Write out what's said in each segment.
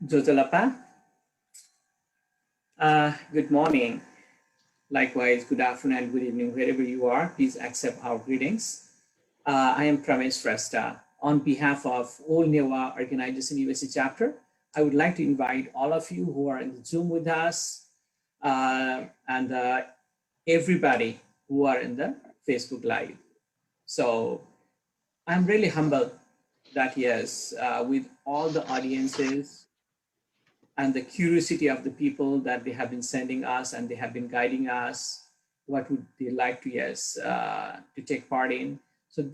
Jotalapa. Good morning. Likewise, good afternoon and good evening, wherever you are. Please accept our greetings. I am Pramesh Fresta. On behalf of All Newah Organization USA chapter, I would like to invite all of you who are in the Zoom with us and everybody who are in the Facebook Live. So I'm really humbled that yes, with all the audiences and the curiosity of the people that they have been sending us and they have been guiding us, what would they like to, yes, to take part in. So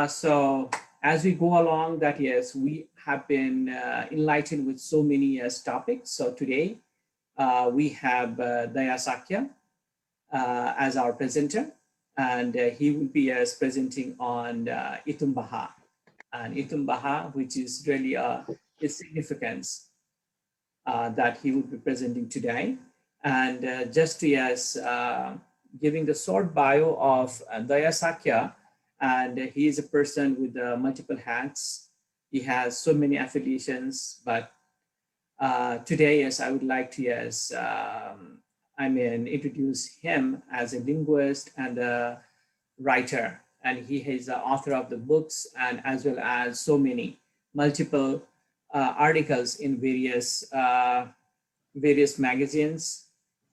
so as we go along that, yes, we have been enlightened with so many yes, topics. So today we have Daya Shakya as our presenter, and he will be presenting on Itumbaha, and Itumbaha, which is really its significance that he will be presenting today. And just to yes, giving the short bio of Daya Shakya, and he is a person with multiple hats. He has so many affiliations, but today, yes, I would like to yes, introduce him as a linguist and a writer, and he is the author of the books and as well as so many multiple articles in various magazines,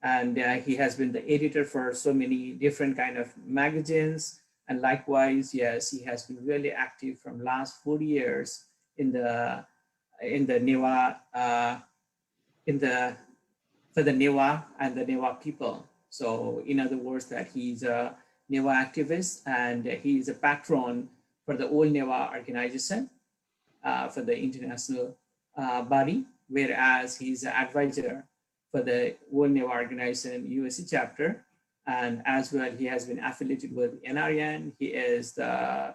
and he has been the editor for so many different kind of magazines. And likewise, yes, he has been really active from last 40 years in the Newah for the Newah and the Newah people. So in other words, that he's a Newah activist and he is a patron for the Old Newah organization for the international body, whereas he's an advisor for the Old Newah organization USA chapter. And as well, he has been affiliated with NRN. He is the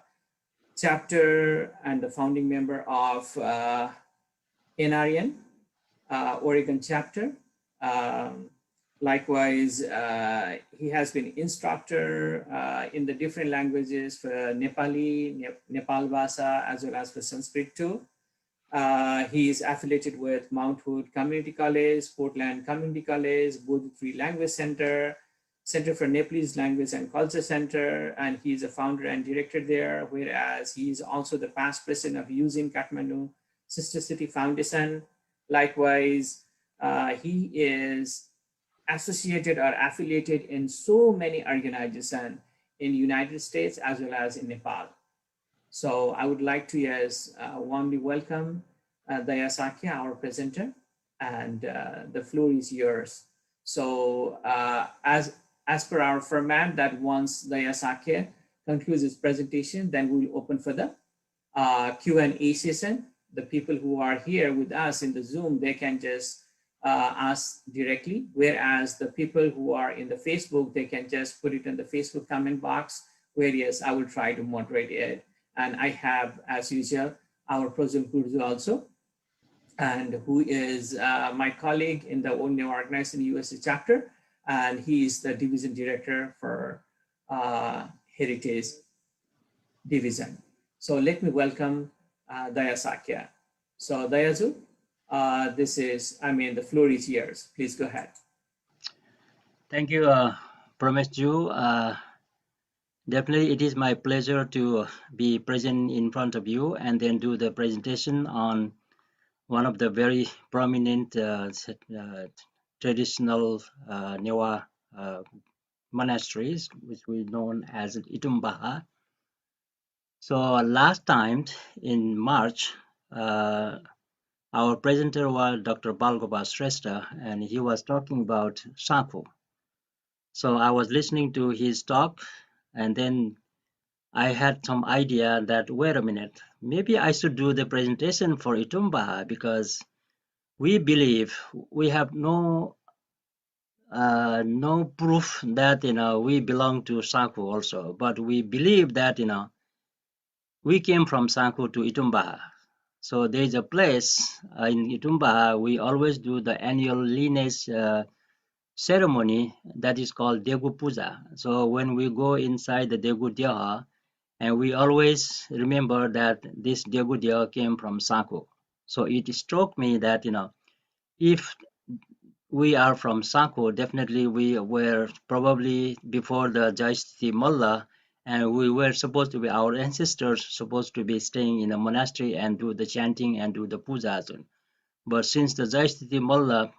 chapter and the founding member of NRN, Oregon chapter. Likewise, he has been instructor in the different languages for Nepali, Nepal Bhasa, as well as for Sanskrit too. He is affiliated with Mount Hood Community College, Portland Community College, Bodhi Free Language Center, Center for Nepalese Language and Culture Center, and he is a founder and director there, whereas he is also the past president of Using Kathmandu Sister City Foundation. Likewise, he is associated or affiliated in so many organizations in the United States as well as in Nepal. So I would like to yes, warmly welcome Daya Shakya, our presenter, and the floor is yours. So as per our format, that once Daya Shakya concludes his presentation, then we'll open for the Q&A session. The people who are here with us in the Zoom, they can just ask directly, whereas the people who are in the Facebook, they can just put it in the Facebook comment box, where yes, I will try to moderate it. And I have, as usual, our Prozul Gurju also, and who is my colleague in the Old Newah Organization USA chapter, and he is the division director for Heritage Division. So let me welcome Daya Shakya. So Dayazu, the floor is yours. Please go ahead. Thank you, Pramesh Ju. Definitely, it is my pleasure to be present in front of you and then do the presentation on one of the very prominent traditional Newah monasteries, which we know as Itumbaha. So last time in March, our presenter was Dr. Balgobha Shrestha, and he was talking about Sakhu. So I was listening to his talk, and then I had some idea that, wait a minute, maybe I should do the presentation for Itumbaha, because we believe we have no proof that we belong to Sakhu also, but we believe that we came from Sakhu to Itumbaha. So there is a place in Itumbaha, we always do the annual lineage ceremony that is called Degu Puja. So when we go inside the Degu Dyaha, and we always remember that this Degu Dyaha came from Sakhu. So it struck me that, if we are from Sanko, definitely we were probably before the Jaisthi Mullah, and we were supposed to be, our ancestors supposed to be staying in a monastery and do the chanting and do the pujas. But since the Jaisthi Mullah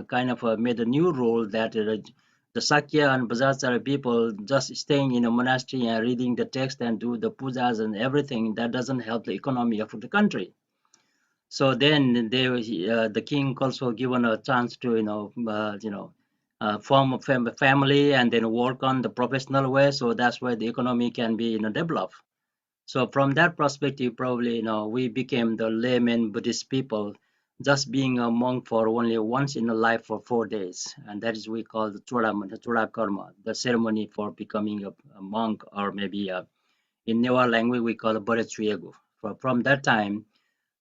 kind of made a new rule that the Sakya and Bajrachara people just staying in a monastery and reading the text and do the pujas and everything, that doesn't help the economy of the country. So then the king also given a chance to form a family and then work on the professional way. So that's why the economy can be developed. So from that perspective, probably we became the layman Buddhist people, just being a monk for only once in a life for 4 days, and that is we call the Choda Karma, the ceremony for becoming a monk, or maybe in Newah language we call it Bodhisattva. From that time.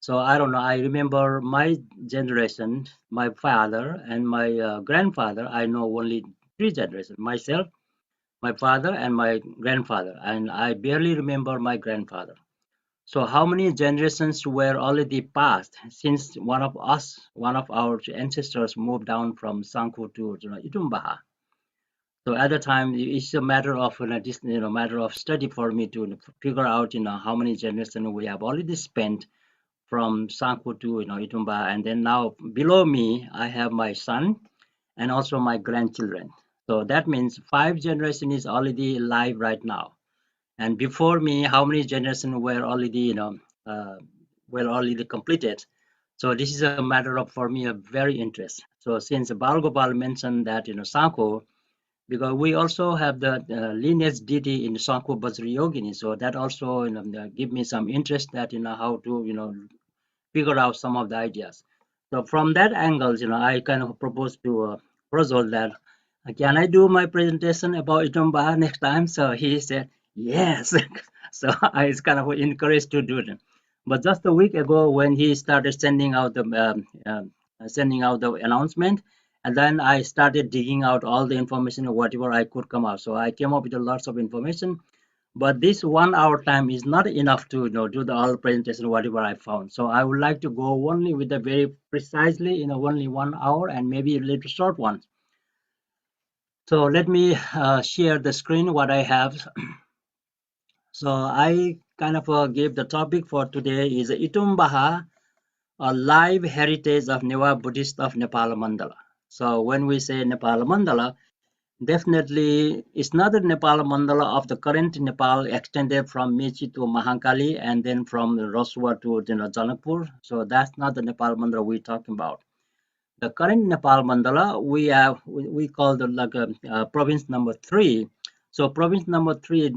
So I don't know. I remember my generation, my father and my grandfather. I know only 3 generations: myself, my father, and my grandfather. And I barely remember my grandfather. So how many generations were already passed since one of our ancestors moved down from Sanko to Itumbaha. So at the time, it's a matter of matter of study for me to figure out how many generations we have already spent from Sanko to Itumba, and then now below me I have my son and also my grandchildren. So that means 5 generations is already alive right now. And before me, how many generations were already completed? So this is a matter of for me a very interest. So since Balgopal mentioned that Sanko, because we also have the lineage deity in Sanko Bajra Yogini, so that also give me some interest that how to figure out some of the ideas. So from that angle, I kind of proposed to Prozol that can I do my presentation about Itumba next time? So he said yes. So I was kind of encouraged to do it. But just a week ago, when he started sending out the announcement, and then I started digging out all the information, whatever I could come out. So I came up with lots of information, but this 1 hour time is not enough to do the all presentation whatever I found. So I would like to go only with the very precisely only 1 hour and maybe a little short one. So let me share the screen what I have. So I kind of gave the topic for today is Itumbaha, a live heritage of Newah Buddhist of Nepal Mandala. So when we say Nepal Mandala, definitely, it's not the Nepal mandala of the current Nepal extended from Mechi to Mahankali and then from Roswa to Janakpur. So that's not the Nepal mandala we're talking about. The current Nepal mandala we call the province number 3. So province number 3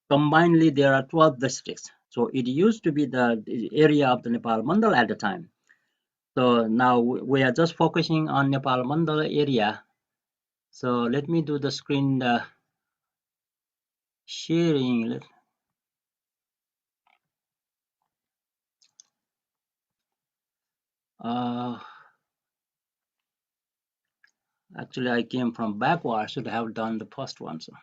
combinedly there are 12 districts. So it used to be the area of the Nepal mandala at the time. So now we are just focusing on Nepal mandala area. So let me do the screen sharing. Actually, I came from backward. I should have done the first one. So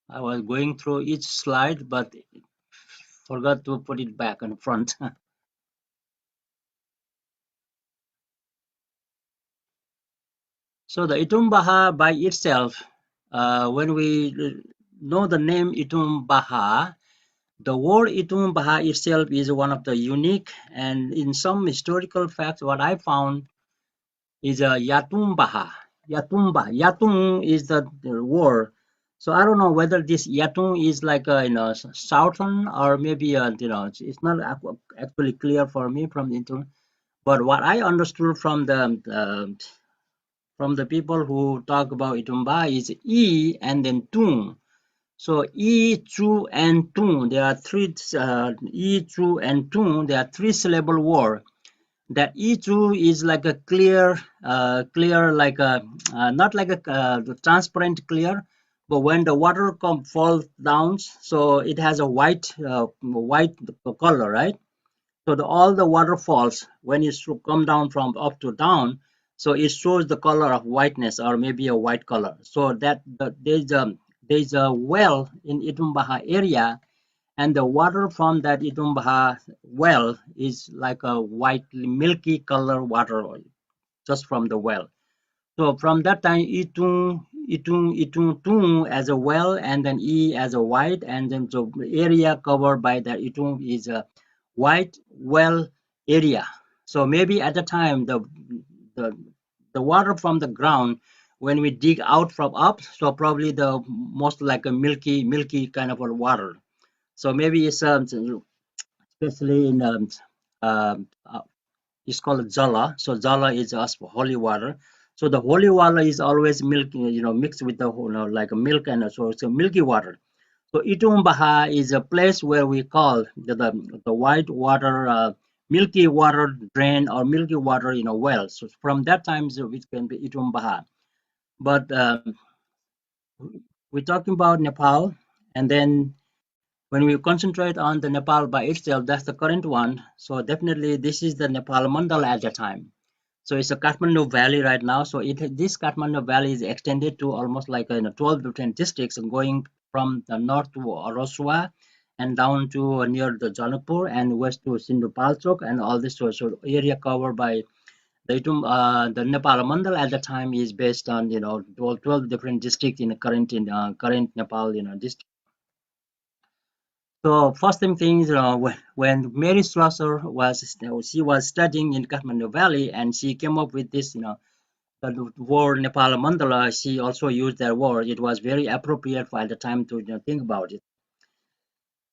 I was going through each slide, but forgot to put it back in front. So the Itumbaha by itself, when we know the name Itumbaha, the word Itumbaha itself is one of the unique, and in some historical facts, what I found is a Yatumbaha. Yatung is the word. So I don't know whether this Yatung is like a southern or maybe it's not actually clear for me from the internet. But what I understood from the people who talk about Itumba is E and then Tung. So E, Chu, and Tung. There are three E, Chu, and Tung. There are 3-syllable word. That E2 is like a clear, like a not like a transparent clear, but when the water falls down, so it has a white color, right? So all the water falls when it come down from up to down. So it shows the color of whiteness or maybe a white color. So there's a well in Itumbaha area, and the water from that Itumbaha well is like a white milky color water just from the well. So from that time, Itung as a well, and then E as a white, and then so area covered by the Itung is a white well area. So maybe at the time the the water from the ground when we dig out from up, so probably the most like a milky kind of a water. So maybe it's especially in it's called Jala. So Jala is just holy water. So the holy water is always milk, mixed with the like milk, and so it's a milky water. So Itumbaha is a place where we call the white water, milky water drain or milky water, well. So from that time, so it can be Itumbaha. But we're talking about Nepal, and then when we concentrate on the Nepal by itself, that's the current one. So definitely this is the Nepal Mandala at the time. So it's a Kathmandu Valley right now. So this Kathmandu Valley is extended to almost like 12 different districts, and going from the north to Roswa and down to near the Janakpur and west to Sindhu Palchok and all this so area covered by the Nepal Mandal at the time is based on 12 different districts in the current Nepal district. So first thing is, when Mary Strasser she was studying in Kathmandu Valley, and she came up with this, the word Nepal Mandala. She also used that word. It was very appropriate for at the time to think about it.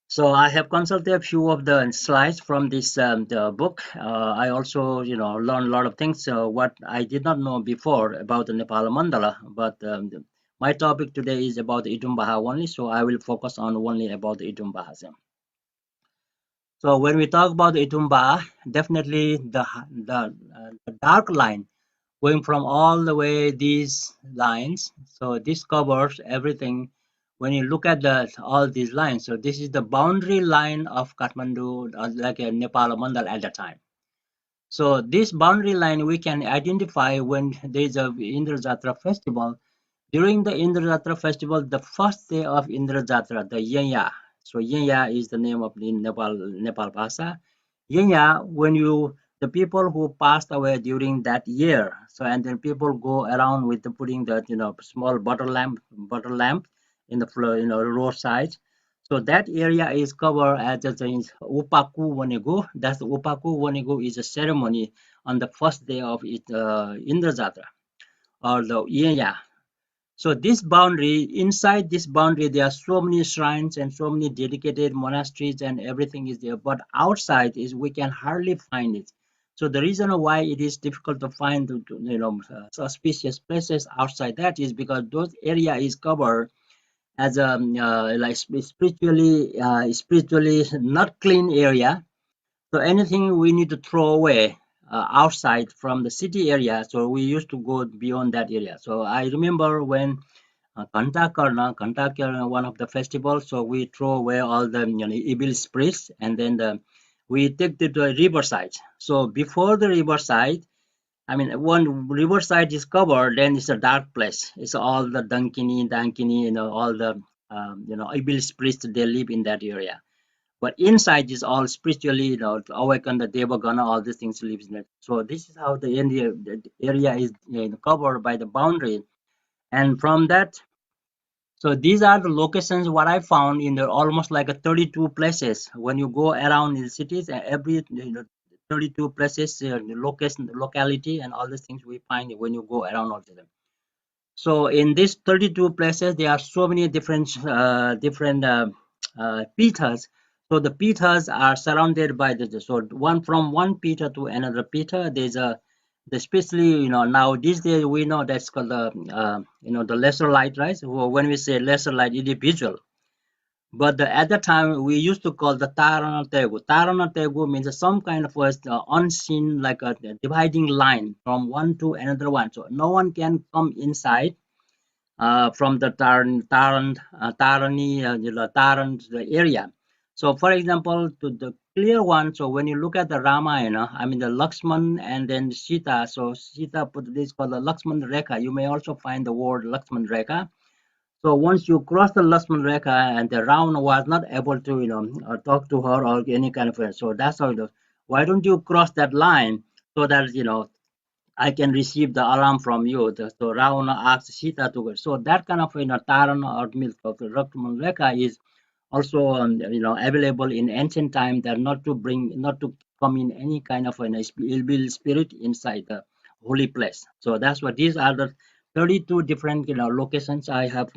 So I have consulted a few of the slides from this the book. I also, learned a lot of things what I did not know before about the Nepal Mandala. But my topic today is about the Itumbaha only, so I will focus on only about the Itumbaha. So when we talk about the Itumba, definitely the dark line going from all the way these lines. So this covers everything. When you look at all these lines, so this is the boundary line of Kathmandu, like a Nepal Mandal at the time. So this boundary line we can identify when there is a Indra Jatra festival. During the Indra Jatra festival, the first day of Indra Jatra, the Yenya. So Yenya is the name of the Nepal Bhasa. Yenya, the people who passed away during that year, so and then people go around with putting the small butter lamp in the floor, roadside. So that area is covered as Upaku Wanigu. That's Upaku Wanigu is a ceremony on the first day of Indra Jatra or the Yenya. So this boundary, inside this boundary, there are so many shrines and so many dedicated monasteries and everything is there. But outside is we can hardly find it. So the reason why it is difficult to find, auspicious places outside that is because those area is covered as a like spiritually not clean area. So anything we need to throw away outside from the city area. So we used to go beyond that area. So I remember when Kantakar, one of the festivals. So we throw away all the evil spirits, and then we take to the riverside. So before the riverside, I mean, when riverside is covered, then it's a dark place. It's all the Dankini, all the evil spirits they live in that area. But inside is all spiritually, awakened the Devagana, all these things lives in it. So this is how the area is covered by the boundary, and from that, so these are the locations what I found in the almost like a 32 places. When you go around in the cities, every 32 places, location, locality, and all these things we find when you go around all of them. So in these 32 places, there are so many different pithas. So the pithas are surrounded by so one from one pitha to another pitha. There's especially now these days we know that's called the lesser light, right? So when we say lesser light, it is visual. But at the time we used to call the Tarana Tegu. Tarana Tegu means some kind of unseen, like a dividing line from one to another one. So no one can come inside from the Tarani area. So for example, clear one. So when you look at the Ramayana, I mean the Lakshman and then Sita. So Sita put this called the Lakshman Rekha. You may also find the word Lakshman Rekha. So once you cross the Lakshman Rekha, and the Ravana was not able to, talk to her or any kind of. So that's how it was. Why don't you cross that line so that I can receive the alarm from you? So Ravana asked Sita to go. So that kind of Tarana or milk of the Lakshman Rekha is also available in ancient time. That not to come in any kind of an ill spirit inside the holy place. So that's what these are the 32 different locations I have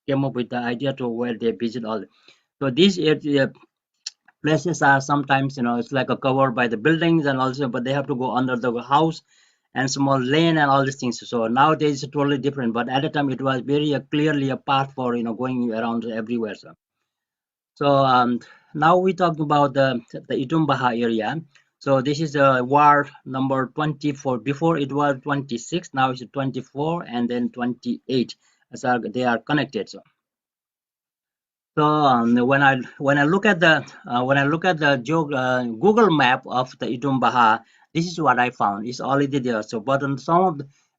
came up with the idea to where they visit all. So these places are sometimes it's like a cover by the buildings, and also but they have to go under the house and small lane and all these things. So nowadays it's totally different, but at the time it was very clearly a path for going around everywhere. So now we talk about the Itumbaha area. So this is a war number 24. Before it was 26, now it's 24, and then 28. So they are connected. So when I look at the Google map of the Itumbaha, this is what I found. It's already there. So, but on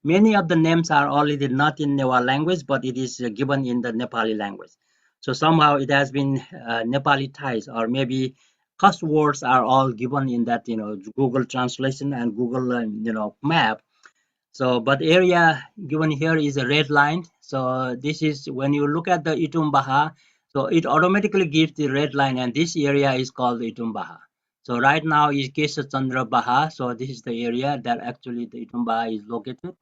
many of the names are already not in Newah language, but it is given in the Nepali language. So somehow it has been Nepalitized, or maybe cuss words are all given in that Google translation and Google map. So, but area given here is a red line. So this is when you look at the Itumbaha, so it automatically gives the red line, and this area is called Itumbaha. So right now is Kesha Chandra Baha. So this is the area that actually the Itumbaha is located.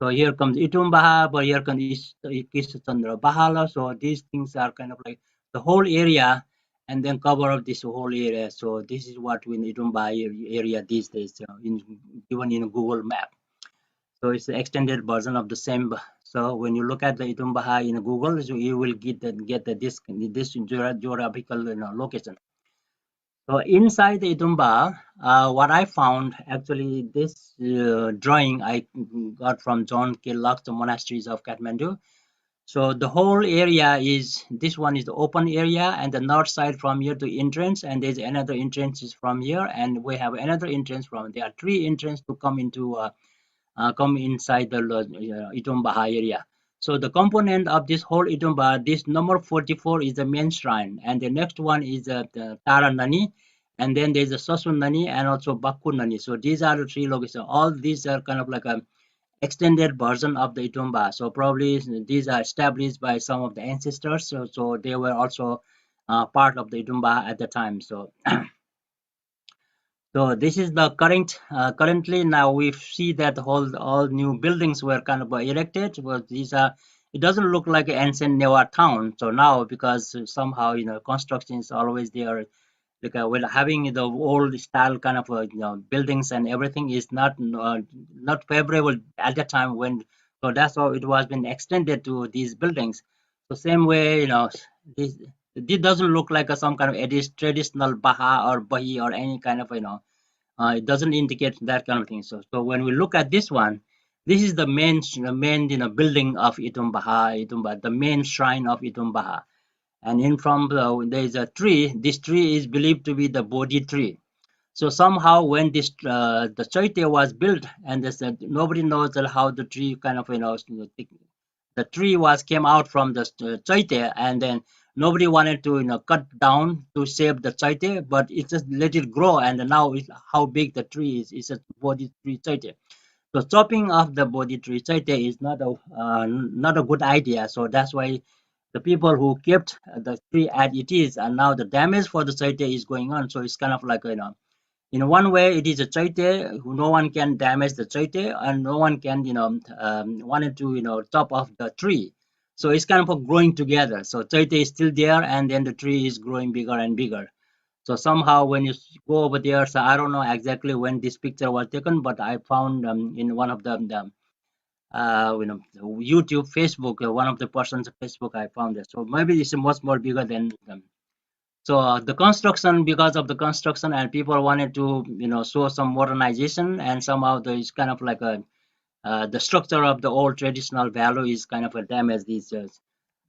So here comes Itumbaha, but here comes Kesha Chandra Bahala. So these things are kind of like the whole area, and then cover up this whole area. So this is what we in Itumbaha area these days, given in Google Map. So it's the extended version of the same. So when you look at the Itumbaha in Google, so you will get this geographical location. So inside the Itumba, what I found actually this drawing I got from John K. Locke's Monasteries of Kathmandu. So the whole area is this one is the open area, and the north side from here to entrance, and there's another entrance is from here, and we have another entrance from there are three entrances to come inside the Itumbaha area. So the component of this whole Itumbaha, this number 44 is the main shrine, and the next one is the Tara Nani, and then there's the Sasun Nani and also Baku Nani. So these are the three locations. All these are kind of like a extended version of the Itumba. So probably these are established by some of the ancestors. So they were also part of the Itumba at the time. So this is the currently now we see that all new buildings were kind of erected. But these are it doesn't look like an ancient Newah town. So now because somehow construction is always there, like well having the old style kind of buildings and everything is not favorable at the time when. So that's how it was been extended to these buildings. So same way this this doesn't look like some kind of traditional Baha or Bahi or any kind of it doesn't indicate that kind of thing. So when we look at this one, this is the main building of Itumbaha, the main shrine of Itumbaha. And in front there is a tree. This tree is believed to be the Bodhi tree. So somehow when this the Chaitya was built, and nobody knows how the tree kind of the tree was came out from the Chaitya, and then nobody wanted to cut down to save the Chaitya, but it just let it grow, and now how big the tree is. It's a Bodhi tree Chaitya. So chopping off the Bodhi tree Chaitya is not a good idea. So that's why the people who kept the tree as it is, and now the damage for the Chaitya is going on. So it's kind of like in one way it is a Chaitya, no one can damage the Chaitya, and no one can wanted to chop off the tree. So it's kind of growing together. So Chaitya is still there, and then the tree is growing bigger and bigger. So somehow when you go over there, so I don't know exactly when this picture was taken, but I found in one of the YouTube, Facebook, one of the person's Facebook, I found it. So maybe it's much more bigger than them. So the construction, because of the construction, and people wanted to, show some modernization, and somehow there is kind of like the structure of the old traditional value is kind of a damage these days.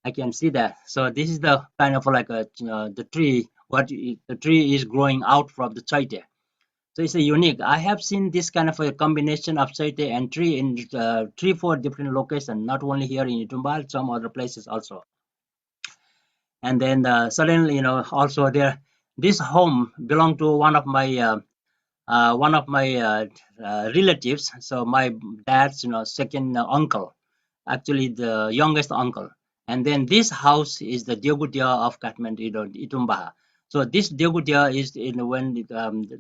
I can see that. So this is the kind of like the tree the tree is growing out from the chaite. So it's a unique. I have seen this kind of a combination of chaite and tree in 3-4 different locations, not only here in Itumbaha, some other places also. And then suddenly, also there, this home belonged to one of my relatives. So my dad's, second uncle, actually the youngest uncle. And then this house is the Diogutia of Kathmandu, Itumbaha. So this Diogutia is when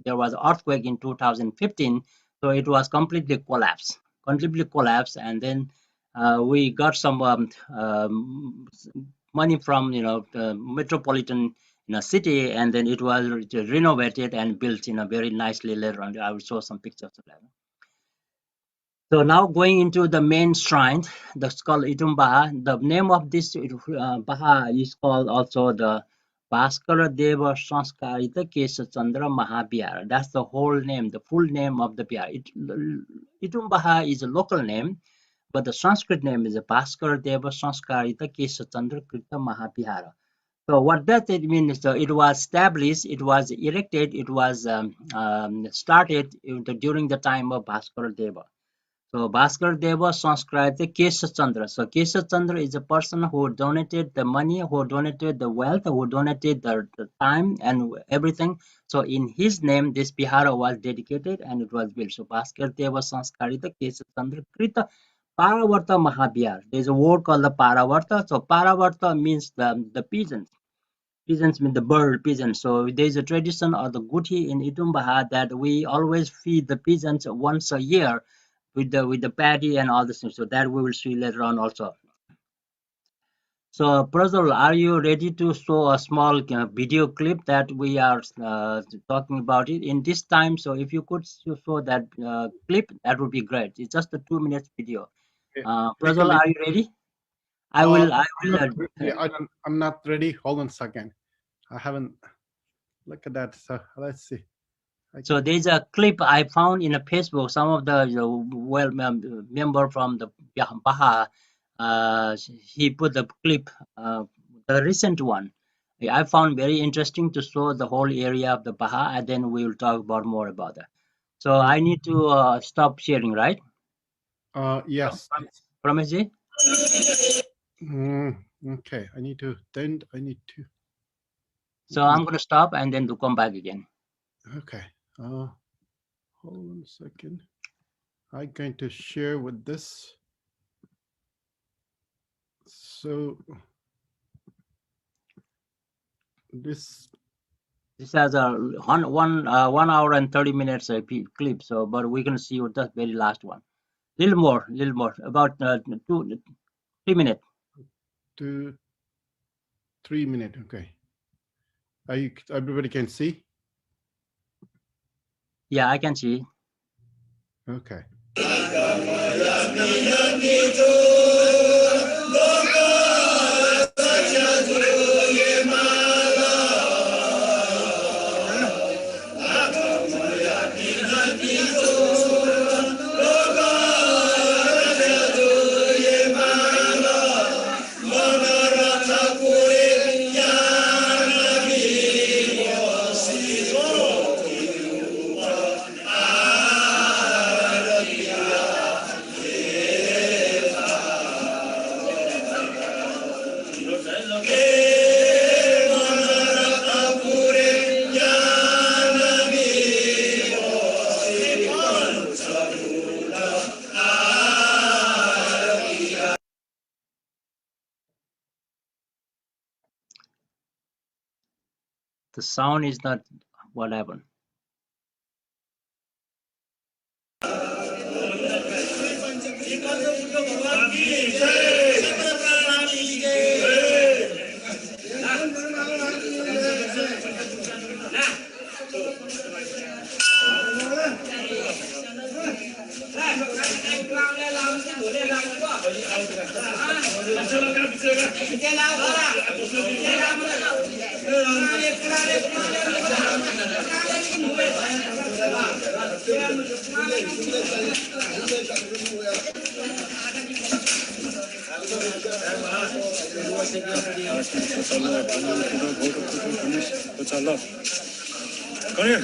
there was earthquake in 2015, so it was completely collapsed, and then we got some money from the metropolitan city, and then it was renovated and built very nicely later on. I will show some pictures of that. So now going into the main shrine, that's called Itumbaha. The name of this Baha is called also the Bhaskara Deva Sanskarita Kesha Chandra Mahabihara. That's the whole name, the full name of the Bihar. Itumbaha is a local name, but the Sanskrit name is Bhaskara Deva Sanskarita Kesha Chandra Krita Mahabihara. So what does it mean? So it was established, it was erected, it was started during the time of Bhaskara Deva. So Bhaskar Deva transcribed the Kesha Chandra. So Kesha Chandra is a person who donated the money, who donated the wealth, who donated the time and everything. So in his name, this Bihara was dedicated and it was built. So Bhaskar Deva Sanskarita Kesha Chandra Krita Paravarta Mahabihar. There's a word called the Paravarta. So Paravarta means the peasants. Peasants mean the bird peasants. So there's a tradition of the Guthi in Itumbaha that we always feed the peasants once a year with the paddy and all this things. So that we will see later on also. So Prajwal, are you ready to show a small video clip that we are talking about it in this time? So if you could show that clip, that would be great. It's just a 2 minutes video. Okay. Prajwal, are you ready? I will. I'm not ready. Hold on a second. I haven't. Look at that. So let's see. So there's a clip I found in a Facebook. Some of the member from the Baha, he put the clip, the recent one. I found very interesting to show the whole area of the Baha, and then we will talk about more about that. So I need to stop sharing, right? Yes. Prameshji? Okay. I need to. So I'm going to stop and then to come back again. Okay. Hold on a second. I'm going to share with this. So this has a 1 hour and 30 minutes clip. So, but we're going to see the very last one. Little more, about 3 minutes. 3 minutes. Okay. Everybody can see? Yeah, I can see. Okay. The sound is not what happened. 잘라. 그래.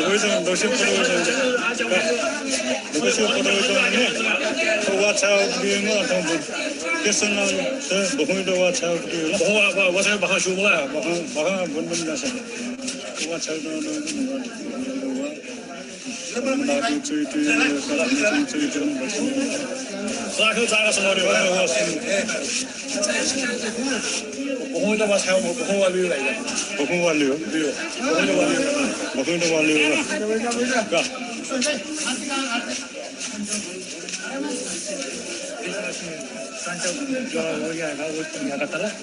Wajah dosen pada wajah. Dosen pada wajah ni. Wajah biar apa pun. Kesannya bahkan itu wajah biar. Wajah bahasa Sunda, bahkan benda dasar. Wajah itu Mengaku cuy Saya jaga semua di mana wasin. Bohong itu mas saya bohong wali lagi. Bohong wali. Bohong itu wali. Kah? Sanjau jual lagi ada yang kata lah.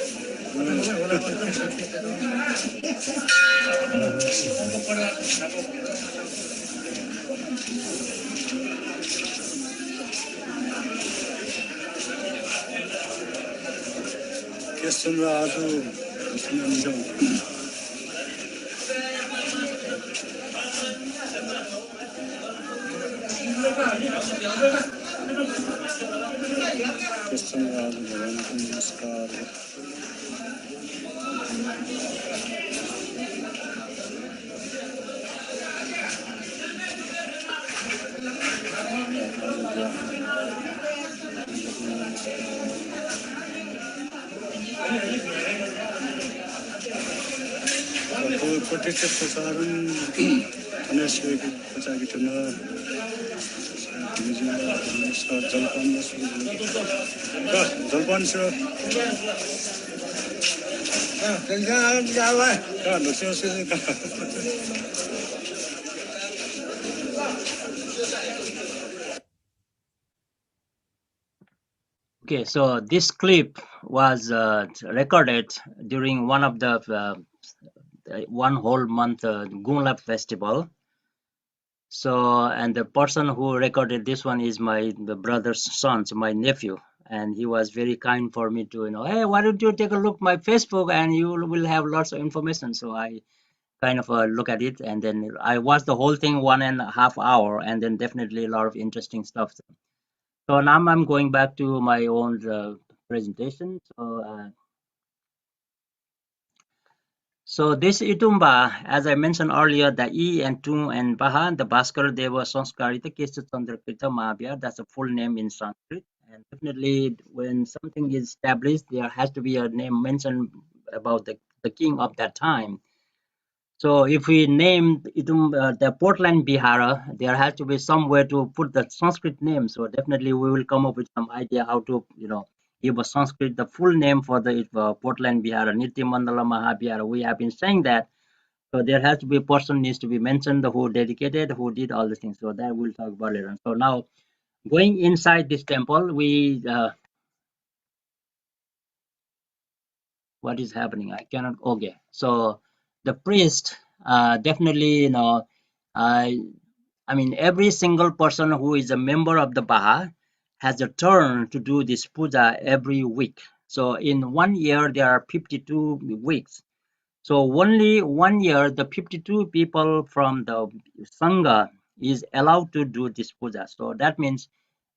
Kesannya aja macam Kesannya aja macam namaskar. Protection pesaran aneh baca gitu na jalpan masuk kah jalpan sih jangan jalan kah dosen kah Okay, so this clip was recorded during one of the one whole month Gunlap festival. So, and the person who recorded this one is the brother's son, so my nephew, and he was very kind for me to, hey, why don't you take a look at my Facebook and you will have lots of information. So I kind of look at it, and then I watched the whole thing 1.5 hours, and then definitely a lot of interesting stuff. So now I'm going back to my own presentation. So this Itumba, as I mentioned earlier, the E and Tu and Baha, the Bhaskara Deva Sanskarita Kesha Chandrakrita Mahabhyar, that's a full name in Sanskrit. And definitely when something is established, there has to be a name mentioned about the king of that time. So if we name the Portland Bihara, there has to be somewhere to put the Sanskrit name. So definitely we will come up with some idea how to, give a Sanskrit, the full name for the Portland Bihara, Nitya Mandala Mahabhyara. We have been saying that. So there has to be a person needs to be mentioned, who dedicated, who did all the things. So that we'll talk about later on. So now going inside this temple, what is happening? I cannot, okay. So the priest, definitely, I mean, every single person who is a member of the Baha has a turn to do this puja every week. So in 1 year, there are 52 weeks. So only 1 year, the 52 people from the Sangha is allowed to do this puja. So that means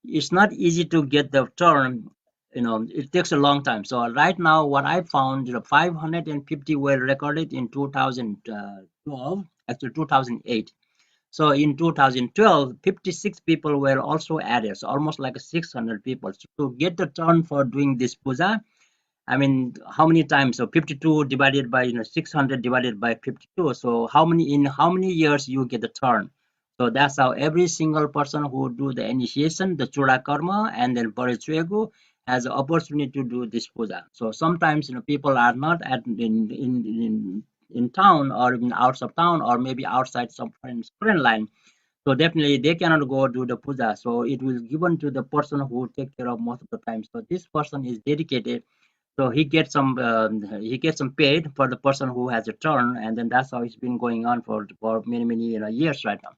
it's not easy to get the turn, it takes a long time. So right now, what I found, 550 were recorded in 2012, actually 2008. So in 2012, 56 people were also added, so almost like 600 people. So to get the turn for doing this puja, I mean, how many times? So 52 divided by 600 divided by 52. So how many years you get the turn? So that's how every single person who do the initiation, the Chura Karma, and then Parichwegu has the opportunity to do this puja. So sometimes people are not in town or even outside of town or maybe outside some foreign line. So definitely they cannot go do the puja. So it will given to the person who take care of most of the time. So this person is dedicated. So he gets some paid for the person who has a turn, and then that's how it's been going on for many years right now.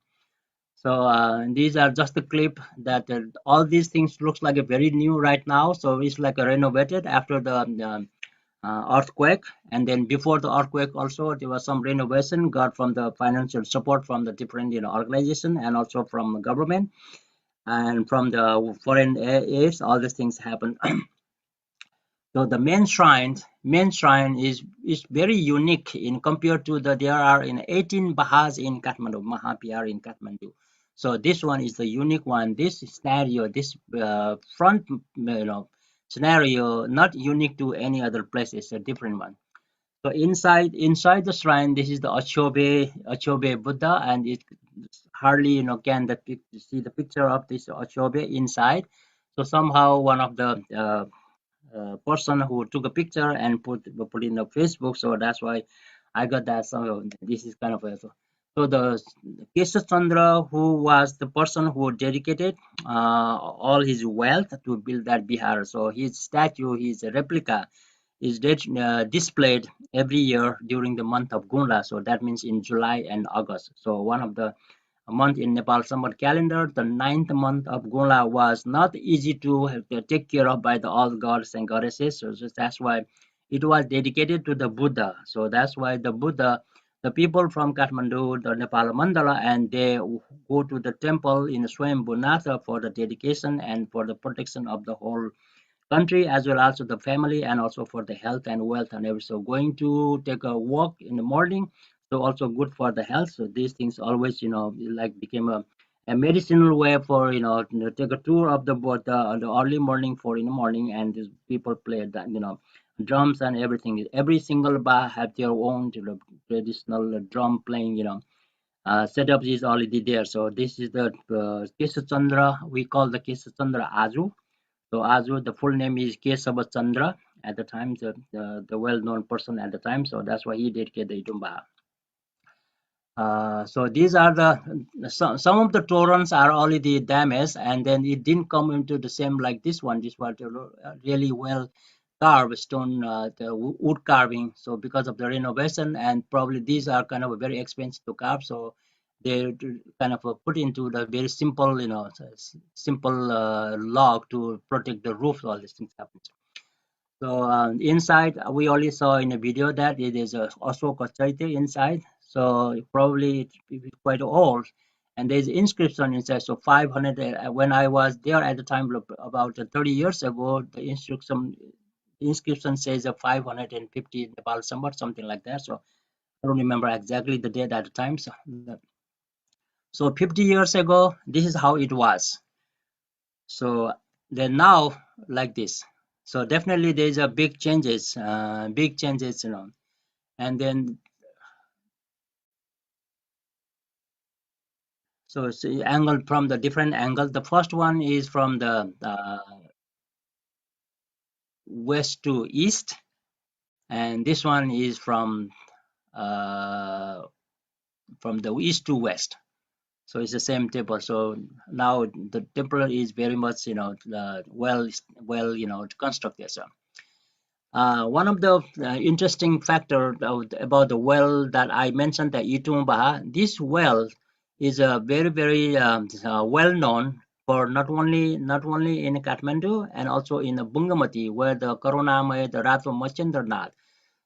So these are just a clip that all these things looks like a very new right now. So it's like a renovated after the earthquake, and then before the earthquake also there was some renovation got from the financial support from the different organization and also from the government and from the foreign aids. All these things happen. So the main shrine is very unique in compared to the there are in 18 Bahas in Kathmandu, Mahapihar in Kathmandu. So this one is the unique one. This scenario, this front scenario, not unique to any other place. It's a different one. So inside the shrine, this is the Achobe Buddha, and it hardly can see the picture of this Achobe inside. So somehow one of the person who took a picture and put in the Facebook. So that's why I got that. So this is kind of a so the Kesha Chandra, who was the person who dedicated all his wealth to build that Bihar. So his statue, his replica, is displayed every year during the month of Gunla. So that means in July and August. So one of the month in Nepal summer calendar, the 9th month of Gunla was not easy to take care of by the all gods and goddesses. So that's why it was dedicated to the Buddha. So that's why the Buddha, the people from Kathmandu, the Nepal Mandala, and they go to the temple in Swayambhunatha for the dedication and for the protection of the whole country as well as the family and also for the health and wealth and everything. So going to take a walk in the morning, so also good for the health. So these things always like became a medicinal way for to take a tour of the the early morning for in the morning, and these people play that drums and everything. Every single bar have their own traditional drum playing setup is already there. So this is the Kesha Chandra, we call the Kesha Chandra Aju. So Aju, the full name is Kesava Chandra at the time, the well-known person at the time. So that's why he dedicated the Itumbaha. So these are some of the torrents are already damaged, and then it didn't come into the same like this one. This was really well carved stone, the wood carving. So because of the renovation, and probably these are kind of very expensive to carve, so they kind of put into the very simple, simple log to protect the roof. All these things happen. So inside, we only saw in a video that it is also Charite inside. So probably it's quite old, and there's inscription inside. So 500. When I was there at the time, about 30 years ago, the inscription says 550 Nepal Sambat, something like that. So I don't remember exactly the date at the time. So 50 years ago, this is how it was. So then now like this. So definitely there's a big changes, and then so see angle from the different angles. The first one is from the west to east, and this one is from the east to west. So it's the same temple. So now the temple is very much well constructed. So one of the interesting factor about the well that I mentioned, the Itumbaha, this well is very well known for not only in Kathmandu and also in Bungamati, where the Karunamaya, the Rato Machendranath.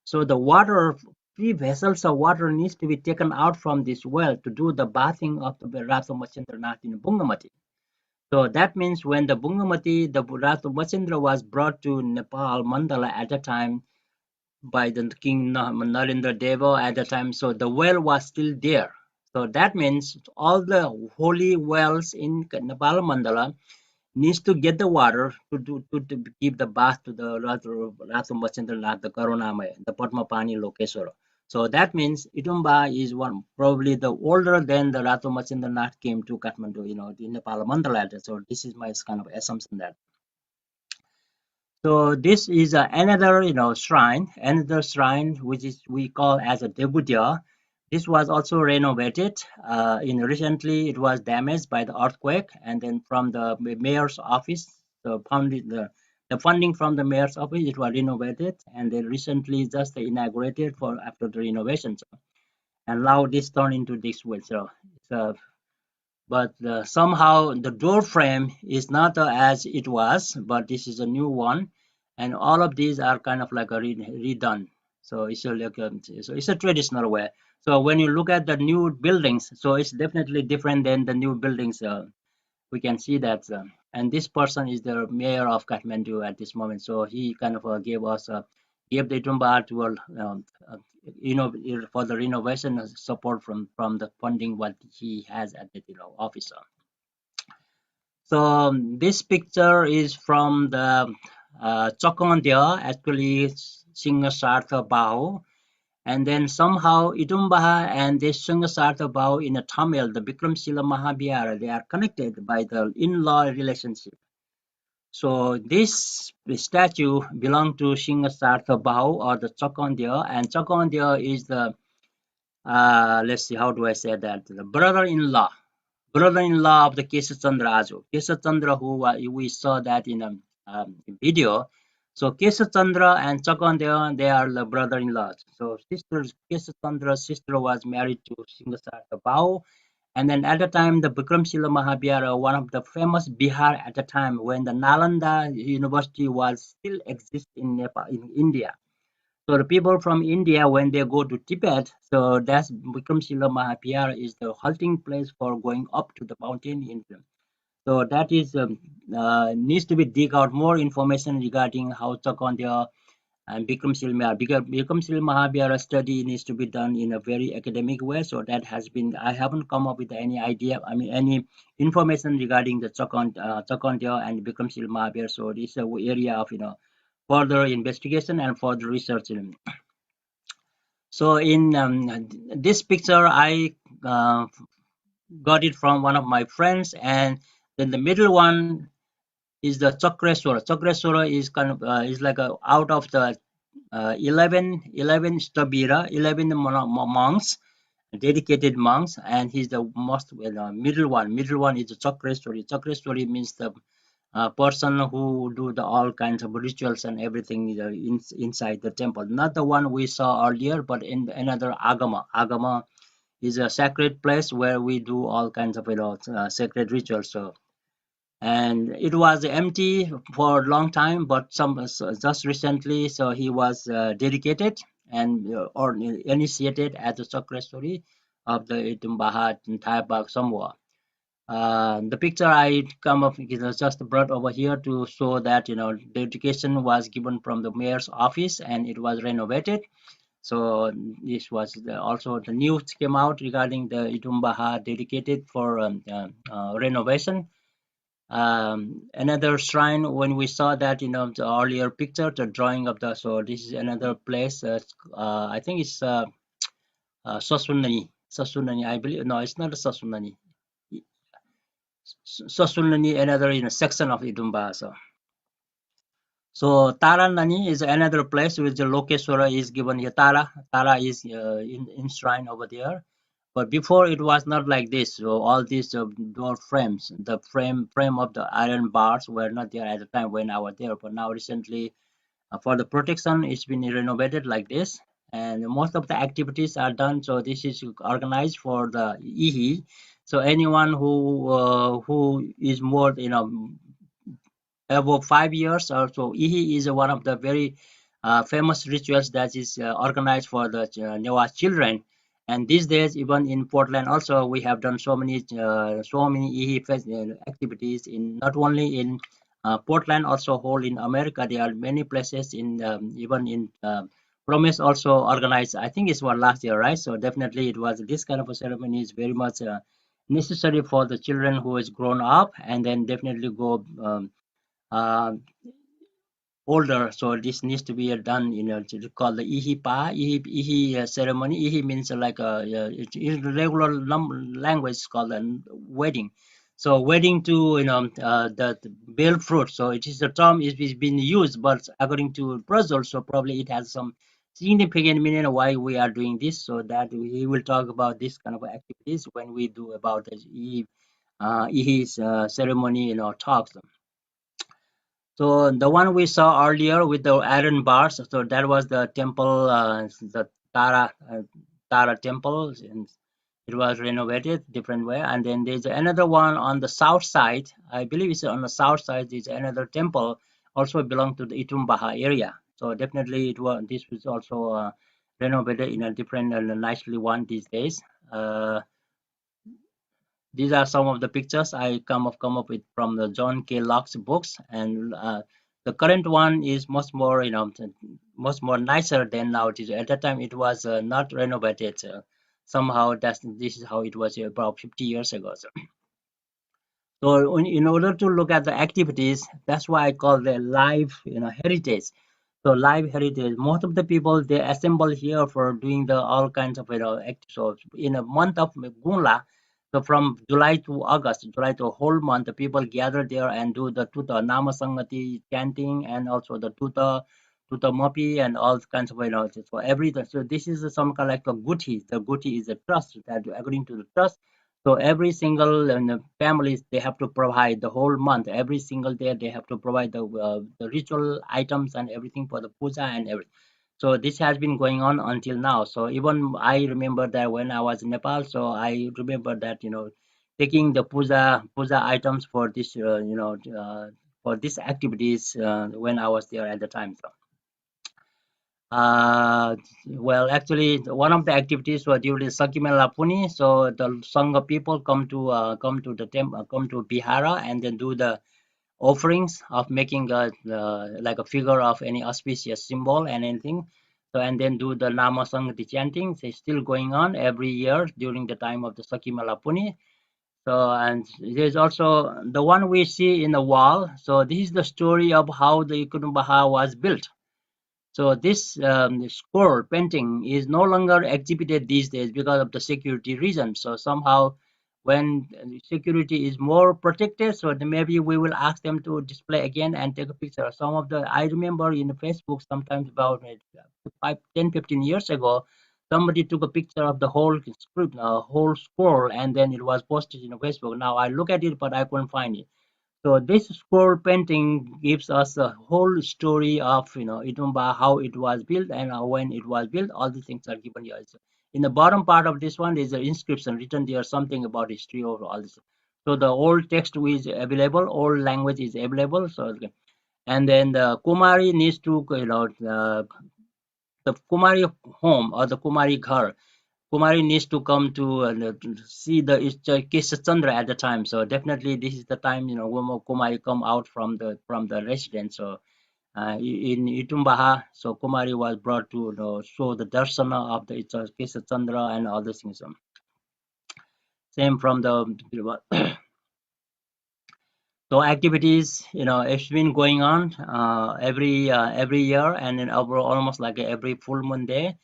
So the water, 3 vessels of water needs to be taken out from this well to do the bathing of the Rato Machendranath in Bungamati. So that means when the Bungamati, the Rato Machendra was brought to Nepal Mandala at the time, by the King Narendra Deva at the time. So the well was still there. So that means all the holy wells in Nepal Mandala needs to get the water to give the bath to the Ratu Machendranath, the Karunamaya, the Padma Pani Lokeswara. So that means Itumba is one probably the older than the Ratu Machendranath came to Kathmandu, the Nepal Mandala. So this is my kind of assumption that. So this is another, shrine, which is we call as a Debudya. This was also renovated. In recently, it was damaged by the earthquake, and then from the mayor's office, the funding from the mayor's office, it was renovated, and then recently just inaugurated for after the renovations, and now this turned into this way. So it's but somehow the door frame is not as it was, but this is a new one, and all of these are kind of like a redone. So it's it's a traditional way. So when you look at the new buildings, so it's definitely different than the new buildings. We can see that, and this person is the mayor of Kathmandu at this moment. So he kind of gave the Itumbaha to for the renovation support from the funding what he has at the office. So this picture is from the Chokondya, actually Singasartha Bahu, and then somehow Itumbaha and this Singasartha Bahu in a Tamil, the Bikramshila Mahabhyara, they are connected by the in-law relationship. So this statue belongs to Singasartha Bahu or the Chokondya, and Chokondya is the let's see, how do I say that? The brother-in-law of the Kesha Chandra Aju. Kesha Chandra, who we saw that in a video. So Kesha Chandra and Chakandeva, they are the brother-in-laws. So Kesha Chandra's sister was married to Singasartha Bau. And then at the time, the Bikramshila Mahabhyara, one of the famous Bihar at the time when the Nalanda University was still exist in Nepal, in India. So the people from India, when they go to Tibet, so that's Bikramshila Mahabhyara is the halting place for going up to the mountain in them. So that is needs to be dig out more information regarding how Chakandya and Bikramshila Mahabhyara study needs to be done in a very academic way. So that has been, I haven't come up with any idea, any information regarding the Chakandya and Bikramshila Mahabhyara. So this is an area of further investigation and further research. So in this picture, I got it from one of my friends, and then the middle one is the Chakreswara. Chakreswara is kind of is like out of the 11 stabira, 11 monks, dedicated monks, and he's the most middle one. Middle one is the Chakreswari. Chakreswari means the person who do the all kinds of rituals and everything inside the temple. Not the one we saw earlier, but in another agama. Agama is a sacred place where we do all kinds of sacred rituals. So, and it was empty for a long time, but just recently, so he was dedicated and or initiated as a Chakreswari of the Itumbaha Thaipak Samwa. The picture I come up is just brought over here to show that the education was given from the mayor's office and it was renovated. So this was also the news came out regarding the Itumbaha dedicated for renovation. Another shrine, when we saw that the earlier picture, the drawing of the, so this is another place. I think it's Sasunani. Sasunani, I believe. No, it's not a Sasunani. Sasunani, another section of Itumbaha. So Taranani is another place which the Lokeswara is given here. Tara is enshrined over there. But before it was not like this. So all these door frames, the frame of the iron bars were not there at the time when I was there. But now recently, for the protection, it's been renovated like this. And most of the activities are done. So this is organized for the Ihi. So anyone who is more above 5 years or so, Ihi is one of the very famous rituals that is organized for the Newah children. And these days, even in Portland, also we have done so many Ihi activities in not only in Portland, also whole in America. There are many places in even in Promise also organized. I think it's one last year, right? So definitely, it was this kind of a ceremony is very much necessary for the children who is grown up, and then definitely go. Uh, older, so this needs to be done to call the ihi ceremony. Ihi means like it's in regular language called a wedding. So wedding to the bear fruit, so it is a term is being used, but according to Brazil, so probably it has some significant meaning why we are doing this, so that we will talk about this kind of activities when we do about the ihi ceremony talks. So the one we saw earlier with the iron bars, so that was the temple, the Tara temple It was renovated different way. And then there's another one on the south side. I believe it's on the south side. There's another temple also belong to the Itumbaha area. So definitely this was also renovated in a different and nicely one these days. These are some of the pictures I come up with from the John K. Locke's books, and the current one is much more, much more nicer than now. At that time, it was not renovated. Somehow, this is how it was about 50 years ago. So in order to look at the activities, that's why I call the live, heritage. So live heritage, most of the people they assemble here for doing the all kinds of so in a month of Gunla, so from July to August, July to a whole month, the people gather there and do the Tuta Nama Sangati chanting and also the Tuta Mopi and all kinds of so everything. So this is some kind of like a guti. The guti is a trust that according to the trust. So every single families they have to provide the whole month. Every single day they have to provide the ritual items and everything for the puja and everything. So this has been going on until now. So even I remember that when I was in Nepal. So I remember that taking the puja items for this for these activities when I was there at the time. So. Well, actually, one of the activities were during Sakimela Puni. So the Sangha people come to the temple, come to Bihara, and then do the offerings of making like a figure of any auspicious symbol and anything. So and then do the Nama Sangati chanting. So it's still going on every year during the time of the Sakimela Puni. So and there's also the one we see in the wall. So this is the story of how the Itumbaha was built. So this scroll painting is no longer exhibited these days because of the security reasons. So somehow when security is more protected, so then maybe we will ask them to display again and take a picture. Some of the, I remember in Facebook sometimes about 10, 15 years ago, somebody took a picture of the whole script, whole scroll, and then it was posted in Facebook. Now I look at it, but I couldn't find it. So this scroll painting gives us a whole story of Itumba, how it was built and when it was built. All these things are given here. So in the bottom part of this one is an inscription written there, something about history of all this. So the old text is available, old language is available. So and then the Kumari needs to the Kumari home or the Kumari Ghar. Kumari needs to come to see the Kesha Chandra at the time. So definitely this is the time when Kumari come out from the residence. So in Itumbaha, so Kumari was brought to show the darsana of the Kesha Chandra and all those things. Same from the so activities, it's been going on every year and then overall almost like every full moon day.